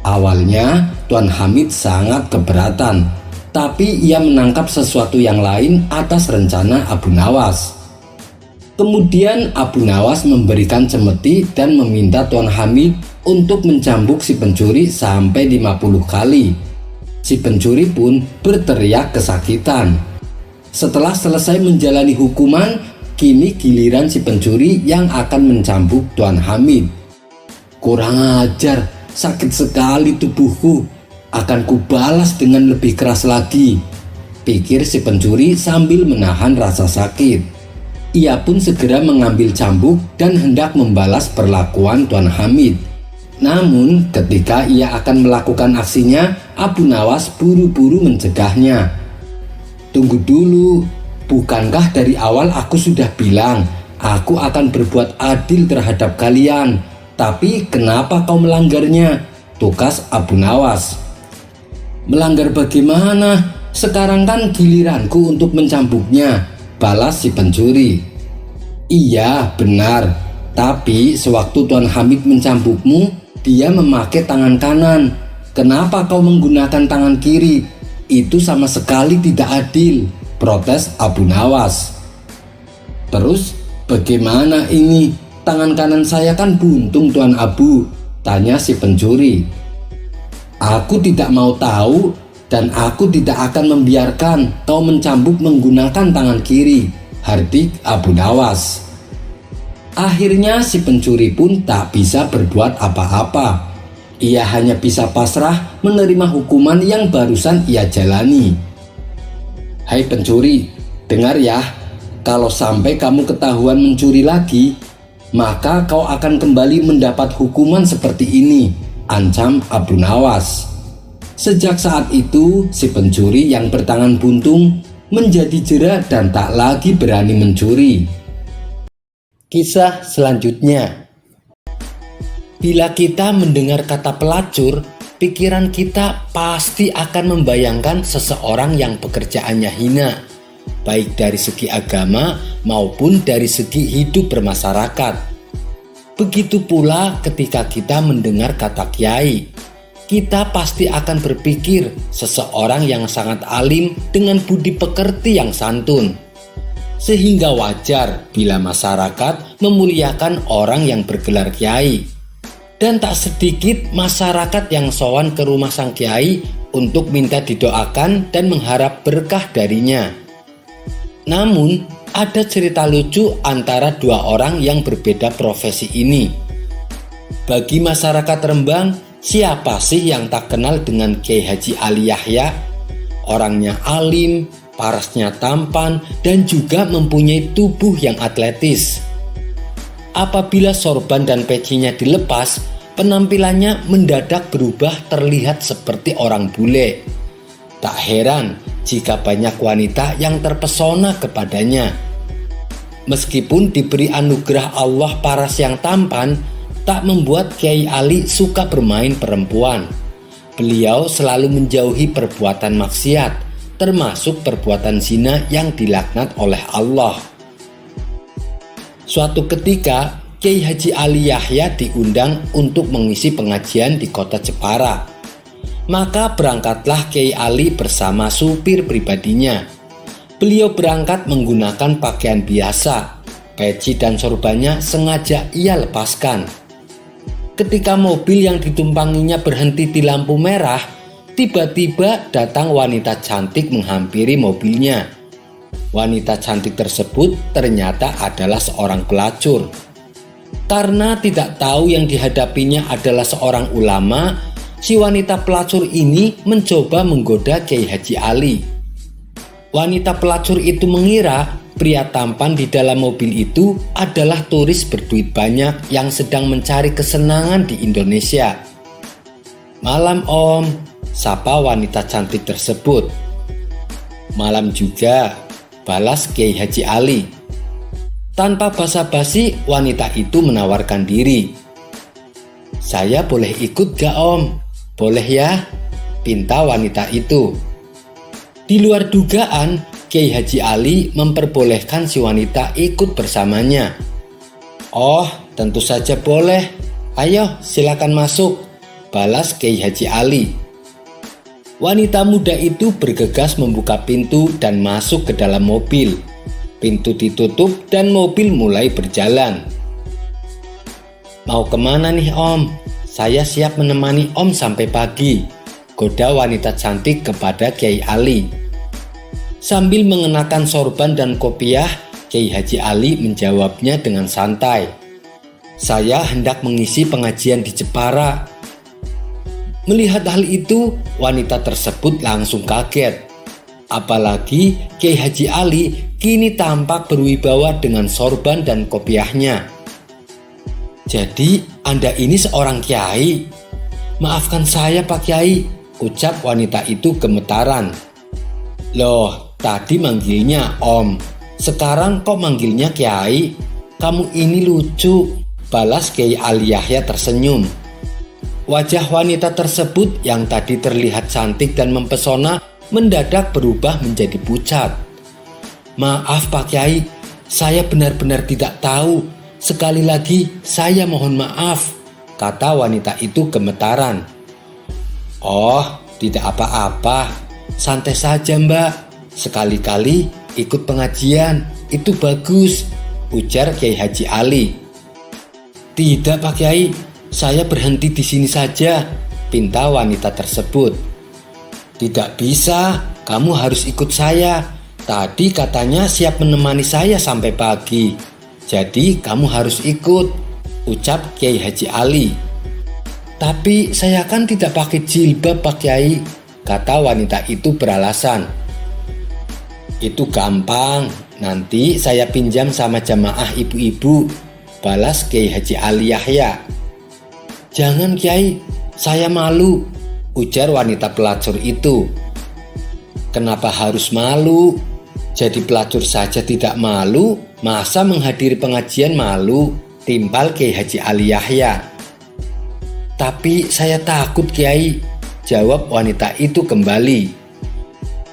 Awalnya Tuan Hamid sangat keberatan, tapi ia menangkap sesuatu yang lain atas rencana Abu Nawas. Kemudian Abu Nawas memberikan cemeti dan meminta Tuan Hamid untuk mencambuk si pencuri sampai 50 kali. Si pencuri pun berteriak kesakitan. Setelah selesai menjalani hukuman, kini giliran si pencuri yang akan mencambuk Tuan Hamid. "Kurang ajar, sakit sekali tubuhku. Akan kubalas dengan lebih keras lagi," pikir si pencuri sambil menahan rasa sakit. Ia pun segera mengambil cambuk dan hendak membalas perlakuan Tuan Hamid. Namun ketika ia akan melakukan aksinya, Abu Nawas buru-buru mencegahnya. "Tunggu dulu, bukankah dari awal aku sudah bilang aku akan berbuat adil terhadap kalian? Tapi kenapa kau melanggarnya?" tukas Abu Nawas. "Melanggar bagaimana? Sekarang kan giliranku untuk mencambuknya," balas si pencuri. "Iya benar, tapi sewaktu Tuan Hamid mencambukmu, dia memakai tangan kanan. Kenapa kau menggunakan tangan kiri? Itu sama sekali tidak adil," protes Abu Nawas. "Terus bagaimana ini? Tangan kanan saya kan buntung, Tuan Abu," tanya si pencuri. "Aku tidak mau tahu, dan aku tidak akan membiarkan kau mencambuk menggunakan tangan kiri," hardik Abu Nawas. Akhirnya si pencuri pun tak bisa berbuat apa-apa. Ia hanya bisa pasrah menerima hukuman yang barusan ia jalani. "Hai pencuri, dengar ya, kalau sampai kamu ketahuan mencuri lagi, maka kau akan kembali mendapat hukuman seperti ini," ancam Abu Nawas. Sejak saat itu, si pencuri yang bertangan buntung menjadi jera dan tak lagi berani mencuri. Kisah selanjutnya. Bila kita mendengar kata pelacur, pikiran kita pasti akan membayangkan seseorang yang pekerjaannya hina, baik dari segi agama maupun dari segi hidup bermasyarakat. Begitu pula ketika kita mendengar kata kiai. kita pasti akan berpikir seseorang yang sangat alim dengan budi pekerti yang santun. Sehingga wajar bila masyarakat memuliakan orang yang bergelar kiai. Dan tak sedikit masyarakat yang sowan ke rumah sang kiai untuk minta didoakan dan mengharap berkah darinya. Namun, ada cerita lucu antara dua orang yang berbeda profesi ini. Bagi masyarakat Rembang, siapa sih yang tak kenal dengan Kiai Haji Ali Yahya? Orangnya alim, parasnya tampan, dan juga mempunyai tubuh yang atletis. Apabila sorban dan pecinya dilepas, penampilannya mendadak berubah terlihat seperti orang bule. Tak heran jika banyak wanita yang terpesona kepadanya. Meskipun diberi anugerah Allah paras yang tampan, tak membuat Kiai Ali suka bermain perempuan. Beliau selalu menjauhi perbuatan maksiat, termasuk perbuatan zina yang dilaknat oleh Allah. Suatu ketika, Kiai Haji Ali Yahya diundang untuk mengisi pengajian di kota Jepara. Maka berangkatlah Kiai Ali bersama supir pribadinya. Beliau berangkat menggunakan pakaian biasa. Peci dan sorbannya sengaja ia lepaskan. Ketika mobil yang ditumpanginya berhenti di lampu merah, tiba-tiba datang wanita cantik menghampiri mobilnya. Wanita cantik tersebut ternyata adalah seorang pelacur. Karena tidak tahu yang dihadapinya adalah seorang ulama, si wanita pelacur ini mencoba menggoda Kiai Haji Ali. Wanita pelacur itu mengira pria tampan di dalam mobil itu adalah turis berduit banyak yang sedang mencari kesenangan di Indonesia. "Malam Om," sapa wanita cantik tersebut. "Malam juga," balas Kiai Haji Ali. Tanpa basa-basi, wanita itu menawarkan diri. "Saya boleh ikut gak Om?" "Boleh ya," pinta wanita itu. Di luar dugaan, Kiai Haji Ali memperbolehkan si wanita ikut bersamanya. "Oh, tentu saja boleh. Ayo, silakan masuk," balas Kiai Haji Ali. Wanita muda itu bergegas membuka pintu dan masuk ke dalam mobil. Pintu ditutup dan mobil mulai berjalan. "Mau kemana nih Om? Saya siap menemani Om sampai pagi," goda wanita cantik kepada Kiai Ali. Sambil mengenakan sorban dan kopiah, Kiai Haji Ali menjawabnya dengan santai. "Saya hendak mengisi pengajian di Jepara." Melihat hal itu, wanita tersebut langsung kaget. Apalagi Kiai Haji Ali kini tampak berwibawa dengan sorban dan kopiahnya. "Jadi Anda ini seorang kiai?" "Maafkan saya Pak Kiai," ucap wanita itu gemetaran. "Loh, tadi manggilnya Om, sekarang kok manggilnya Kiai? Kamu ini lucu," balas Kiai Ali Yahya tersenyum. Wajah wanita tersebut yang tadi terlihat cantik dan mempesona mendadak berubah menjadi pucat. "Maaf Pak Kiai, saya benar-benar tidak tahu. Sekali lagi saya mohon maaf," kata wanita itu gemetaran. "Oh, tidak apa-apa. Santai saja Mbak. Sekali-kali ikut pengajian, itu bagus," ujar Kiai Haji Ali. "Tidak Pak Kiai, saya berhenti di sini saja," pinta wanita tersebut. "Tidak bisa, kamu harus ikut saya. Tadi katanya siap menemani saya sampai pagi. Jadi kamu harus ikut," ucap Kiai Haji Ali. "Tapi saya kan tidak pakai jilbab Pak Kiai," kata wanita itu beralasan. "Itu gampang, nanti saya pinjam sama jamaah ibu-ibu," balas Kiai Haji Ali Yahya. "Jangan Kiai, saya malu," ujar wanita pelacur itu. "Kenapa harus malu? Jadi pelacur saja tidak malu, masa menghadiri pengajian malu?" timpal Kiai Haji Ali Yahya. "Tapi saya takut Kiai," jawab wanita itu kembali.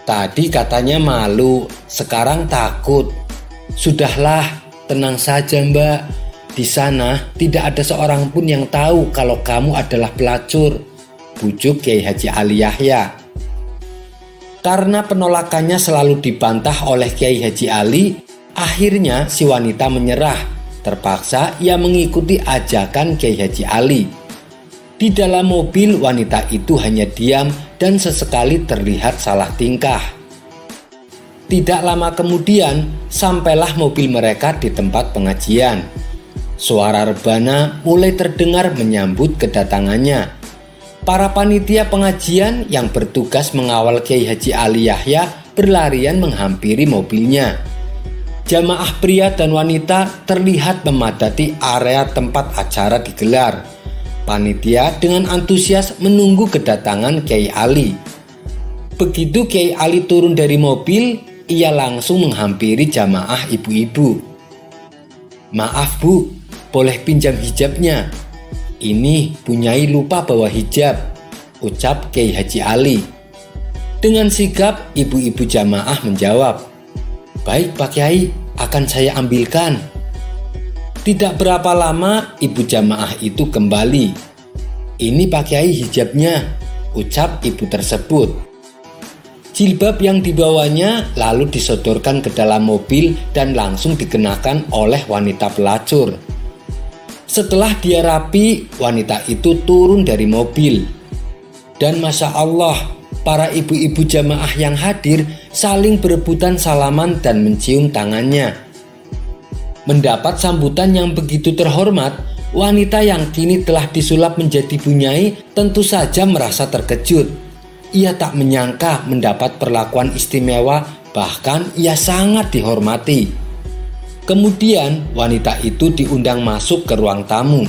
"Tadi katanya malu, sekarang takut." "Sudahlah, tenang saja Mbak. Di sana tidak ada seorang pun yang tahu kalau kamu adalah pelacur. bujuk Kiai Haji Ali Yahya. Karena penolakannya selalu dibantah oleh Kiai Haji Ali, akhirnya si wanita menyerah. Terpaksa ia mengikuti ajakan Kiai Haji Ali. Di dalam mobil, wanita itu hanya diam dan sesekali terlihat salah tingkah. Tidak lama kemudian, sampailah mobil mereka di tempat pengajian. Suara rebana mulai terdengar menyambut kedatangannya. Para panitia pengajian yang bertugas mengawal Kiai Haji Ali Yahya berlarian menghampiri mobilnya. Jamaah pria dan wanita terlihat memadati area tempat acara digelar. Panitia dengan antusias menunggu kedatangan Kiai Ali. Begitu Kiai Ali turun dari mobil, ia langsung menghampiri jamaah ibu-ibu. "Maaf Bu, boleh pinjam hijabnya? Ini Bunyai lupa bawa hijab," ucap Kiai Haji Ali. Dengan sigap ibu-ibu jamaah menjawab, "Baik Pak Kiai, akan saya ambilkan." Tidak berapa lama ibu jamaah itu kembali. "Ini Pak Kiai hijabnya," ucap ibu tersebut. Jilbab yang dibawanya lalu disodorkan ke dalam mobil dan langsung dikenakan oleh wanita pelacur. Setelah dia rapi, wanita itu turun dari mobil. Dan Masya Allah, para ibu-ibu jamaah yang hadir saling berebutan salaman dan mencium tangannya. Mendapat sambutan yang begitu terhormat, wanita yang kini telah disulap menjadi bunyai tentu saja merasa terkejut. Ia tak menyangka mendapat perlakuan istimewa, bahkan ia sangat dihormati. Kemudian wanita itu diundang masuk ke ruang tamu.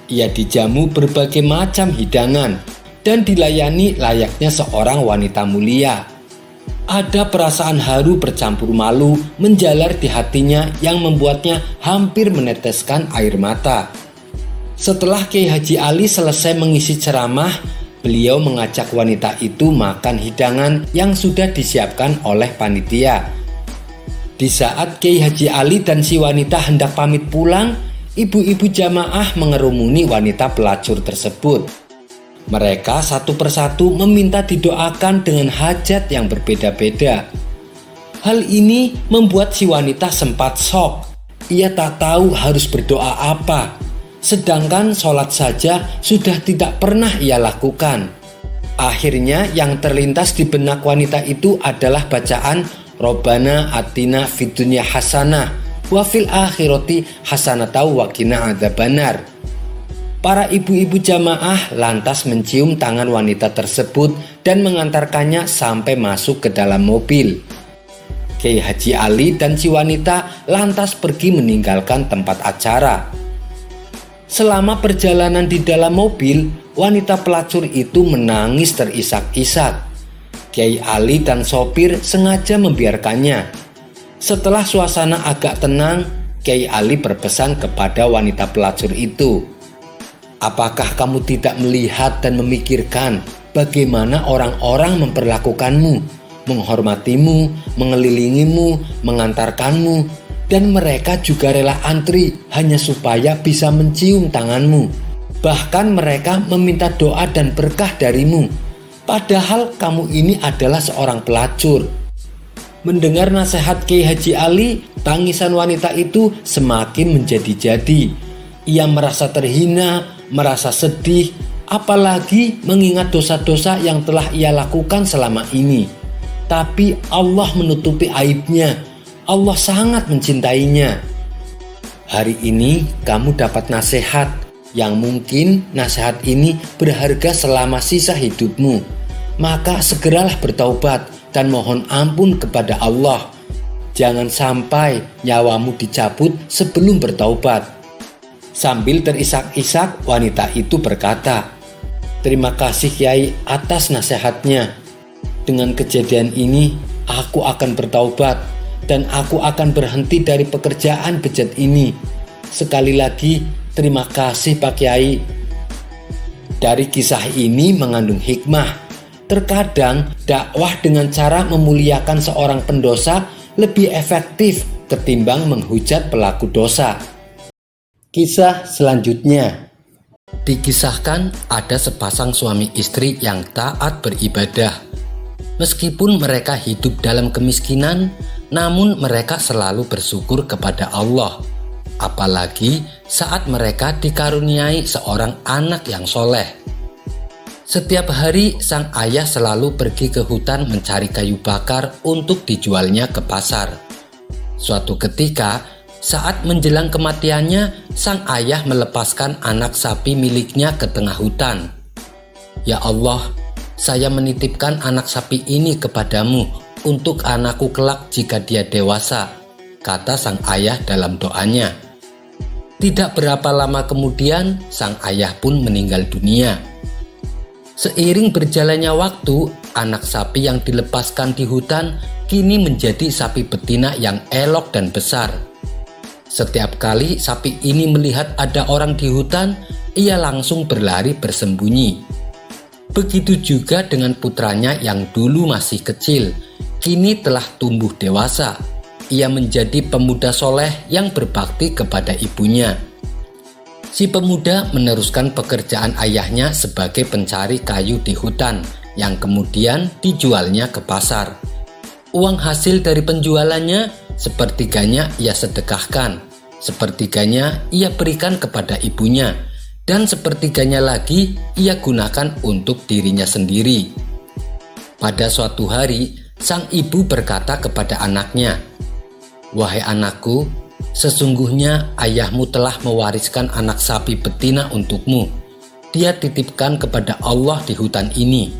Ia dijamu berbagai macam hidangan dan dilayani layaknya seorang wanita mulia. Ada perasaan haru bercampur malu menjalar di hatinya yang membuatnya hampir meneteskan air mata. Setelah Kiai Haji Ali selesai mengisi ceramah, beliau mengajak wanita itu makan hidangan yang sudah disiapkan oleh panitia. Di saat Kiai Haji Ali dan si wanita hendak pamit pulang, ibu-ibu jamaah mengerumuni wanita pelacur tersebut. Mereka satu persatu meminta didoakan dengan hajat yang berbeda-beda. Hal ini membuat si wanita sempat shock. Ia tak tahu harus berdoa apa. Sedangkan sholat saja sudah tidak pernah ia lakukan. Akhirnya yang terlintas di benak wanita itu adalah bacaan Robbana atina fid dunya hasanah wa fil akhirati hasanah wa qina adzabannar. Para ibu-ibu jamaah lantas mencium tangan wanita tersebut dan mengantarkannya sampai masuk ke dalam mobil. Kiai Haji Ali dan si wanita lantas pergi meninggalkan tempat acara. Selama perjalanan di dalam mobil, wanita pelacur itu menangis terisak-isak. Kiai Ali dan sopir sengaja membiarkannya. Setelah suasana agak tenang, Kiai Ali berpesan kepada wanita pelacur itu, "Apakah kamu tidak melihat dan memikirkan bagaimana orang-orang memperlakukanmu, menghormatimu, mengelilingimu, mengantarkanmu, dan mereka juga rela antri hanya supaya bisa mencium tanganmu. Bahkan mereka meminta doa dan berkah darimu, padahal kamu ini adalah seorang pelacur." Mendengar nasihat Kiai Haji Ali, tangisan wanita itu semakin menjadi-jadi. Ia merasa terhina, merasa sedih, apalagi mengingat dosa-dosa yang telah ia lakukan selama ini. Tapi Allah menutupi aibnya. Allah sangat mencintainya. Hari ini kamu dapat nasihat yang mungkin nasihat ini berharga selama sisa hidupmu. Maka segeralah bertaubat dan mohon ampun kepada Allah. Jangan sampai nyawamu dicabut sebelum bertaubat. Sambil terisak-isak, wanita itu berkata, "Terima kasih Kiai atas nasihatnya. Dengan kejadian ini, aku akan bertaubat dan aku akan berhenti dari pekerjaan bejat ini. Sekali lagi, terima kasih Pak Kiai." Dari kisah ini mengandung hikmah. Terkadang dakwah dengan cara memuliakan seorang pendosa lebih efektif ketimbang menghujat pelaku dosa. Kisah selanjutnya, Dikisahkan ada sepasang suami istri yang taat beribadah. Meskipun mereka hidup dalam kemiskinan, namun mereka selalu bersyukur kepada Allah. Apalagi saat mereka dikaruniai seorang anak yang soleh. Setiap hari sang ayah selalu pergi ke hutan mencari kayu bakar untuk dijualnya ke pasar. Suatu ketika, saat menjelang kematiannya, sang ayah melepaskan anak sapi miliknya ke tengah hutan. "Ya Allah, saya menitipkan anak sapi ini kepadamu untuk anakku kelak jika dia dewasa," kata sang ayah dalam doanya. Tidak berapa lama kemudian, sang ayah pun meninggal dunia. Seiring berjalannya waktu, anak sapi yang dilepaskan di hutan kini menjadi sapi betina yang elok dan besar. Setiap kali sapi ini melihat ada orang di hutan, ia langsung berlari bersembunyi. Begitu juga dengan putranya yang dulu masih kecil, kini telah tumbuh dewasa. Ia menjadi pemuda soleh yang berbakti kepada ibunya. Si pemuda meneruskan pekerjaan ayahnya sebagai pencari kayu di hutan yang kemudian dijualnya ke pasar. Uang hasil dari penjualannya sepertiganya ia sedekahkan, sepertiganya ia berikan kepada ibunya, dan sepertiganya lagi ia gunakan untuk dirinya sendiri. Pada suatu hari, sang ibu berkata kepada anaknya, "Wahai anakku, sesungguhnya ayahmu telah mewariskan anak sapi betina untukmu. Dia titipkan kepada Allah di hutan ini.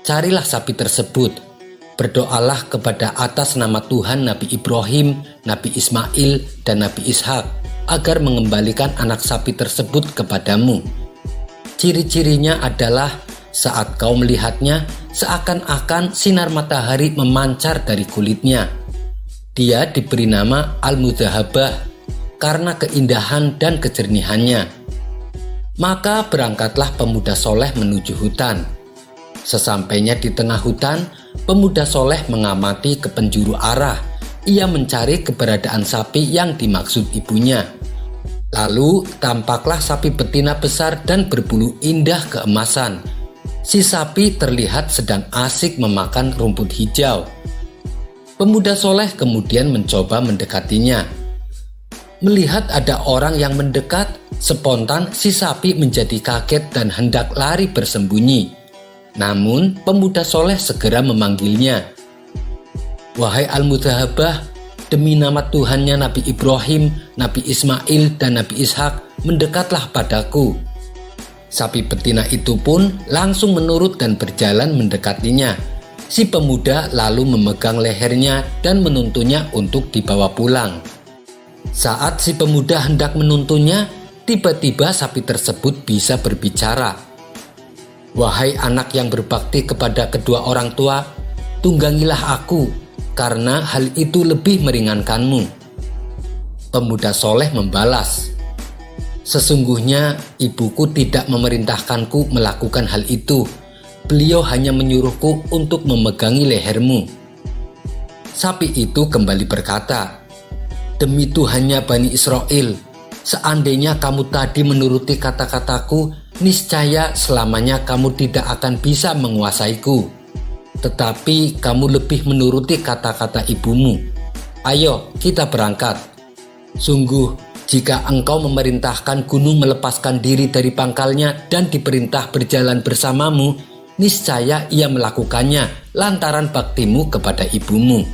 Carilah sapi tersebut. Berdoalah kepada atas nama Tuhan Nabi Ibrahim, Nabi Ismail, dan Nabi Ishak agar mengembalikan anak sapi tersebut kepadamu. Ciri-cirinya adalah saat kau melihatnya, seakan-akan sinar matahari memancar dari kulitnya. Dia diberi nama Al-Mudzahabah karena keindahan dan kejernihannya." Maka berangkatlah pemuda soleh menuju hutan. Sesampainya di tengah hutan, pemuda soleh mengamati ke penjuru arah. Ia mencari keberadaan sapi yang dimaksud ibunya. Lalu tampaklah sapi betina besar dan berbulu indah keemasan. Si sapi terlihat sedang asik memakan rumput hijau. Pemuda soleh kemudian mencoba mendekatinya. Melihat ada orang yang mendekat, spontan si sapi menjadi kaget dan hendak lari bersembunyi. Namun pemuda soleh segera memanggilnya. "Wahai Al-Mudzahabah, demi nama Tuhannya Nabi Ibrahim, Nabi Ismail, dan Nabi Ishak, mendekatlah padaku." Sapi betina itu pun langsung menurut dan berjalan mendekatinya. Si pemuda lalu memegang lehernya dan menuntunnya untuk dibawa pulang. Saat si pemuda hendak menuntunnya, tiba-tiba sapi tersebut bisa berbicara. "Wahai anak yang berbakti kepada kedua orang tua, tunggangilah aku, karena hal itu lebih meringankanmu." Pemuda soleh membalas, "Sesungguhnya ibuku tidak memerintahkanku melakukan hal itu. Beliau hanya menyuruhku untuk memegangi lehermu." Sapi itu kembali berkata, "Demi Tuhannya Bani Israel, seandainya kamu tadi menuruti kata-kataku, niscaya selamanya kamu tidak akan bisa menguasaiku. Tetapi kamu lebih menuruti kata-kata ibumu. Ayo kita berangkat. Sungguh, jika engkau memerintahkan gunung melepaskan diri dari pangkalnya dan diperintah berjalan bersamamu, niscaya ia melakukannya lantaran baktimu kepada ibumu."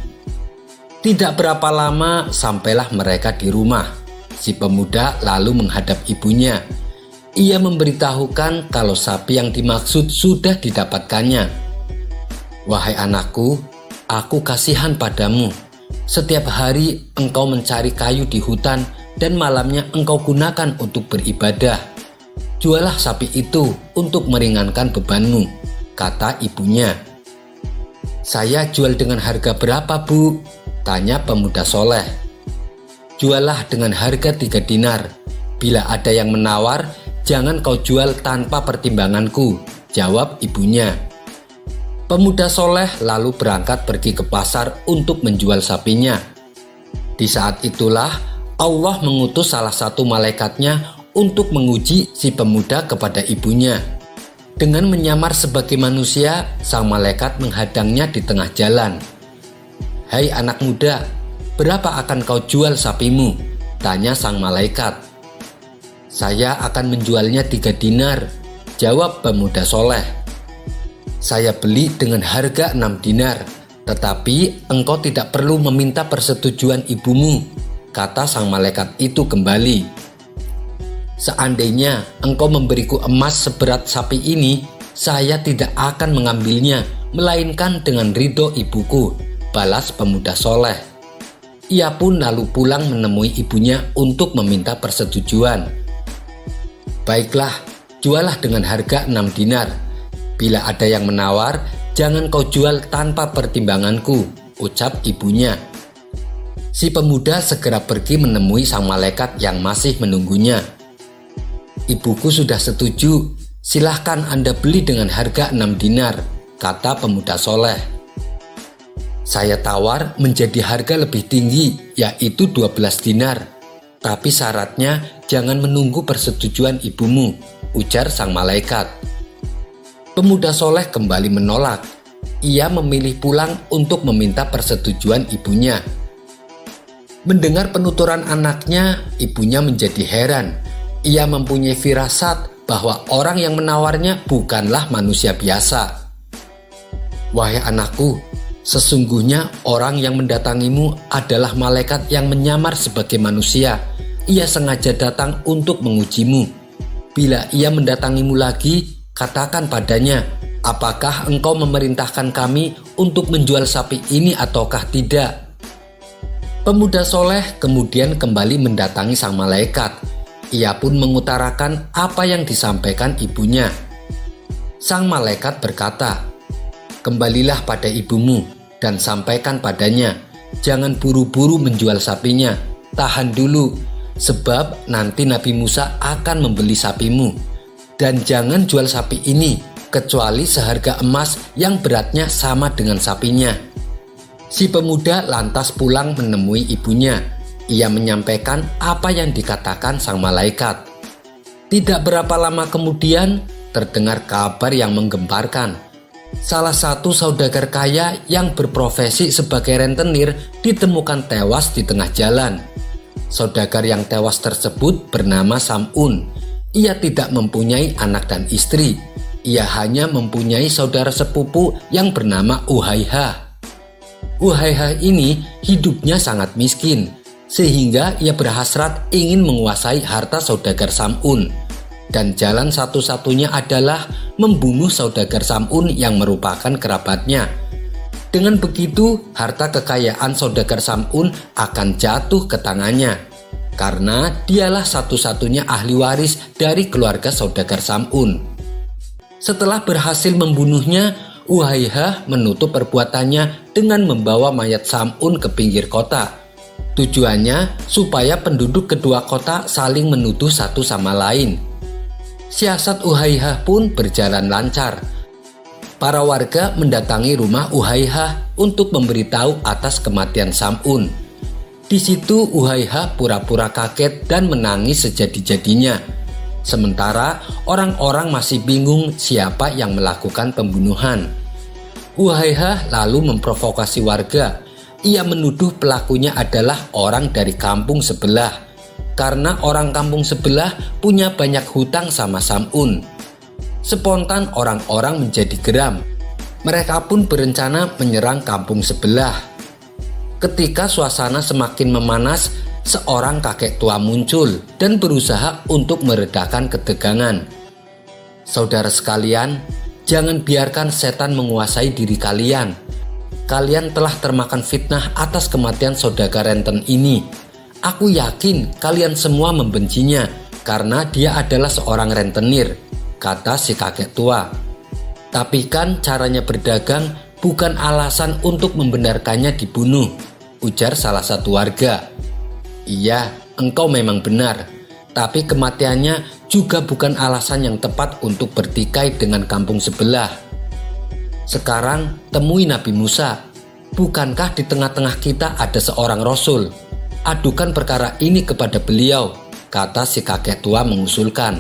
Tidak berapa lama sampailah mereka di rumah. Si pemuda lalu menghadap ibunya. Ia memberitahukan kalau sapi yang dimaksud sudah didapatkannya. "Wahai anakku, aku kasihan padamu. Setiap hari engkau mencari kayu di hutan dan malamnya engkau gunakan untuk beribadah. Jualah sapi itu untuk meringankan bebanmu," kata ibunya. "Saya jual dengan harga berapa, Bu?" tanya pemuda soleh. "Jualah dengan harga 3 dinar. Bila ada yang menawar, jangan kau jual tanpa pertimbanganku," jawab ibunya. Pemuda soleh lalu berangkat pergi ke pasar untuk menjual sapinya. Di saat itulah Allah mengutus salah satu malaikatnya untuk menguji si pemuda kepada ibunya. Dengan menyamar sebagai manusia, sang malaikat menghadangnya di tengah jalan. "Hai anak muda, berapa akan kau jual sapimu?" tanya sang malaikat. "Saya akan menjualnya 3 dinar, jawab pemuda soleh. "Saya beli dengan harga 6 dinar, tetapi engkau tidak perlu meminta persetujuan ibumu," kata sang malaikat itu kembali. "Seandainya engkau memberiku emas seberat sapi ini, saya tidak akan mengambilnya, melainkan dengan ridho ibuku," balas pemuda soleh. Ia pun lalu pulang menemui ibunya untuk meminta persetujuan. "Baiklah, jualah dengan harga 6 dinar. Bila ada yang menawar, jangan kau jual tanpa pertimbanganku," ucap ibunya. Si pemuda segera pergi menemui sang malaikat yang masih menunggunya. "Ibuku sudah setuju, silahkan Anda beli dengan harga 6 dinar, kata pemuda soleh. "Saya tawar menjadi harga lebih tinggi, yaitu 12 dinar. Tapi syaratnya jangan menunggu persetujuan ibumu," ujar sang malaikat. Pemuda soleh kembali menolak. Ia memilih pulang untuk meminta persetujuan ibunya. Mendengar penuturan anaknya, ibunya menjadi heran. Ia mempunyai firasat bahwa orang yang menawarnya bukanlah manusia biasa. "Wahai anakku, sesungguhnya orang yang mendatangimu adalah malaikat yang menyamar sebagai manusia. Ia sengaja datang untuk mengujimu. Bila ia mendatangimu lagi, katakan padanya, apakah engkau memerintahkan kami untuk menjual sapi ini ataukah tidak?" Pemuda soleh kemudian kembali mendatangi sang malaikat. Ia pun mengutarakan apa yang disampaikan ibunya. Sang malaikat berkata, "Kembalilah pada ibumu dan sampaikan padanya, jangan buru-buru menjual sapinya, tahan dulu, sebab nanti Nabi Musa akan membeli sapimu. Dan jangan jual sapi ini, kecuali seharga emas yang beratnya sama dengan sapinya." Si pemuda lantas pulang menemui ibunya. Ia menyampaikan apa yang dikatakan sang malaikat. Tidak berapa lama kemudian, terdengar kabar yang menggemparkan. Salah satu saudagar kaya yang berprofesi sebagai rentenir ditemukan tewas di tengah jalan. Saudagar yang tewas tersebut bernama Sam'un. Ia tidak mempunyai anak dan istri. Ia hanya mempunyai saudara sepupu yang bernama Uhaihah. Uhaihah ini hidupnya sangat miskin, sehingga ia berhasrat ingin menguasai harta saudagar Sam'un. Dan jalan satu-satunya adalah membunuh saudagar Sam'un yang merupakan kerabatnya. Dengan begitu, harta kekayaan saudagar Sam'un akan jatuh ke tangannya, karena dialah satu-satunya ahli waris dari keluarga saudagar Sam'un. Setelah berhasil membunuhnya, Uhaihah menutup perbuatannya dengan membawa mayat Sam'un ke pinggir kota. Tujuannya supaya penduduk kedua kota saling menuduh satu sama lain. Siasat Uhaihah pun berjalan lancar. Para warga mendatangi rumah Uhaihah untuk memberitahu atas kematian Sam'un. Di situ Uhaihah pura-pura kaget dan menangis sejadi-jadinya. Sementara orang-orang masih bingung siapa yang melakukan pembunuhan. Uhaihah lalu memprovokasi warga. Ia menuduh pelakunya adalah orang dari kampung sebelah, karena orang kampung sebelah punya banyak hutang sama Sam'un. Spontan orang-orang menjadi geram. Mereka pun berencana menyerang kampung sebelah. Ketika suasana semakin memanas, seorang kakek tua muncul dan berusaha untuk meredakan ketegangan. "Saudara sekalian, jangan biarkan setan menguasai diri kalian. Kalian telah termakan fitnah atas kematian saudagar renten ini. Aku yakin kalian semua membencinya karena dia adalah seorang rentenir," kata si kakek tua. "Tapi kan caranya berdagang bukan alasan untuk membenarkannya dibunuh," ujar salah satu warga. "Iya, engkau memang benar, tapi kematiannya juga bukan alasan yang tepat untuk bertikai dengan kampung sebelah. Sekarang temui Nabi Musa. Bukankah di tengah-tengah kita ada seorang rasul? Adukan perkara ini kepada beliau," kata si kakek tua mengusulkan.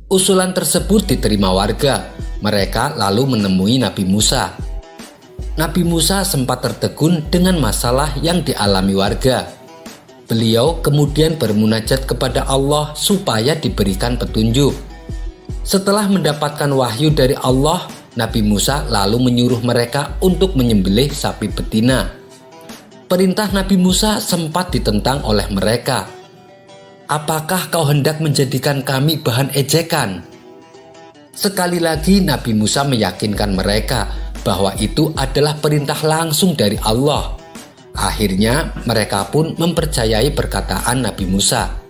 Usulan tersebut diterima warga. Mereka lalu menemui Nabi Musa. Nabi Musa sempat tertegun dengan masalah yang dialami warga. Beliau kemudian bermunajat kepada Allah supaya diberikan petunjuk. Setelah mendapatkan wahyu dari Allah, Nabi Musa lalu menyuruh mereka untuk menyembelih sapi betina. Perintah Nabi Musa sempat ditentang oleh mereka. Apakah kau hendak menjadikan kami bahan ejekan? Sekali lagi Nabi Musa meyakinkan mereka bahwa itu adalah perintah langsung dari Allah. Akhirnya mereka pun mempercayai perkataan Nabi Musa.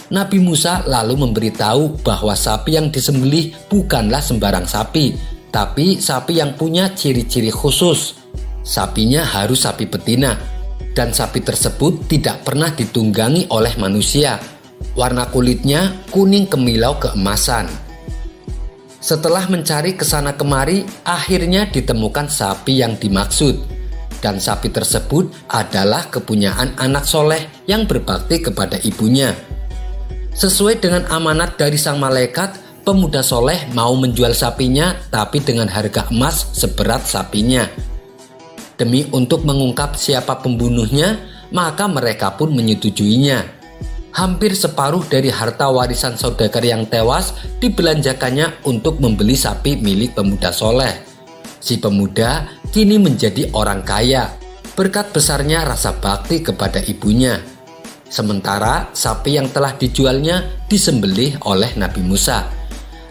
Nabi Musa lalu memberitahu bahwa sapi yang disembelih bukanlah sembarang sapi, tapi sapi yang punya ciri-ciri khusus. Sapinya harus sapi betina, dan sapi tersebut tidak pernah ditunggangi oleh manusia. Warna kulitnya kuning kemilau keemasan. Setelah mencari kesana kemari, akhirnya ditemukan sapi yang dimaksud. Dan sapi tersebut adalah kepunyaan anak soleh yang berbakti kepada ibunya. Sesuai dengan amanat dari sang malaikat, pemuda soleh mau menjual sapinya tapi dengan harga emas seberat sapinya. Demi untuk mengungkap siapa pembunuhnya, maka mereka pun menyetujuinya. Hampir separuh dari harta warisan saudagar yang tewas dibelanjakannya untuk membeli sapi milik pemuda soleh. Si pemuda kini menjadi orang kaya berkat besarnya rasa bakti kepada ibunya. Sementara sapi yang telah dijualnya disembelih oleh Nabi Musa.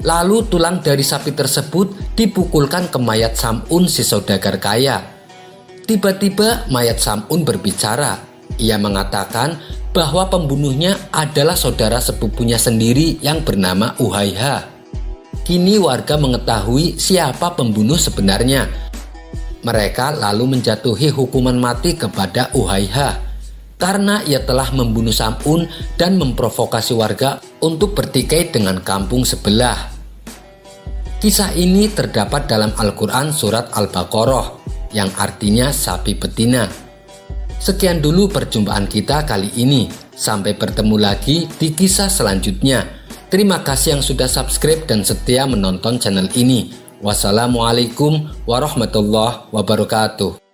Lalu tulang dari sapi tersebut dipukulkan ke mayat Sam'un si saudagar kaya. Tiba-tiba mayat Sam'un berbicara. Ia mengatakan bahwa pembunuhnya adalah saudara sepupunya sendiri yang bernama Uhayha. Kini warga mengetahui siapa pembunuh sebenarnya. Mereka lalu menjatuhi hukuman mati kepada Uhayha karena ia telah membunuh Sam'un dan memprovokasi warga untuk bertikai dengan kampung sebelah. Kisah ini terdapat dalam Al-Quran surat Al-Baqarah yang artinya sapi betina. Sekian dulu perjumpaan kita kali ini. Sampai bertemu lagi di kisah selanjutnya. Terima kasih yang sudah subscribe dan setia menonton channel ini. Wassalamualaikum warahmatullahi wabarakatuh.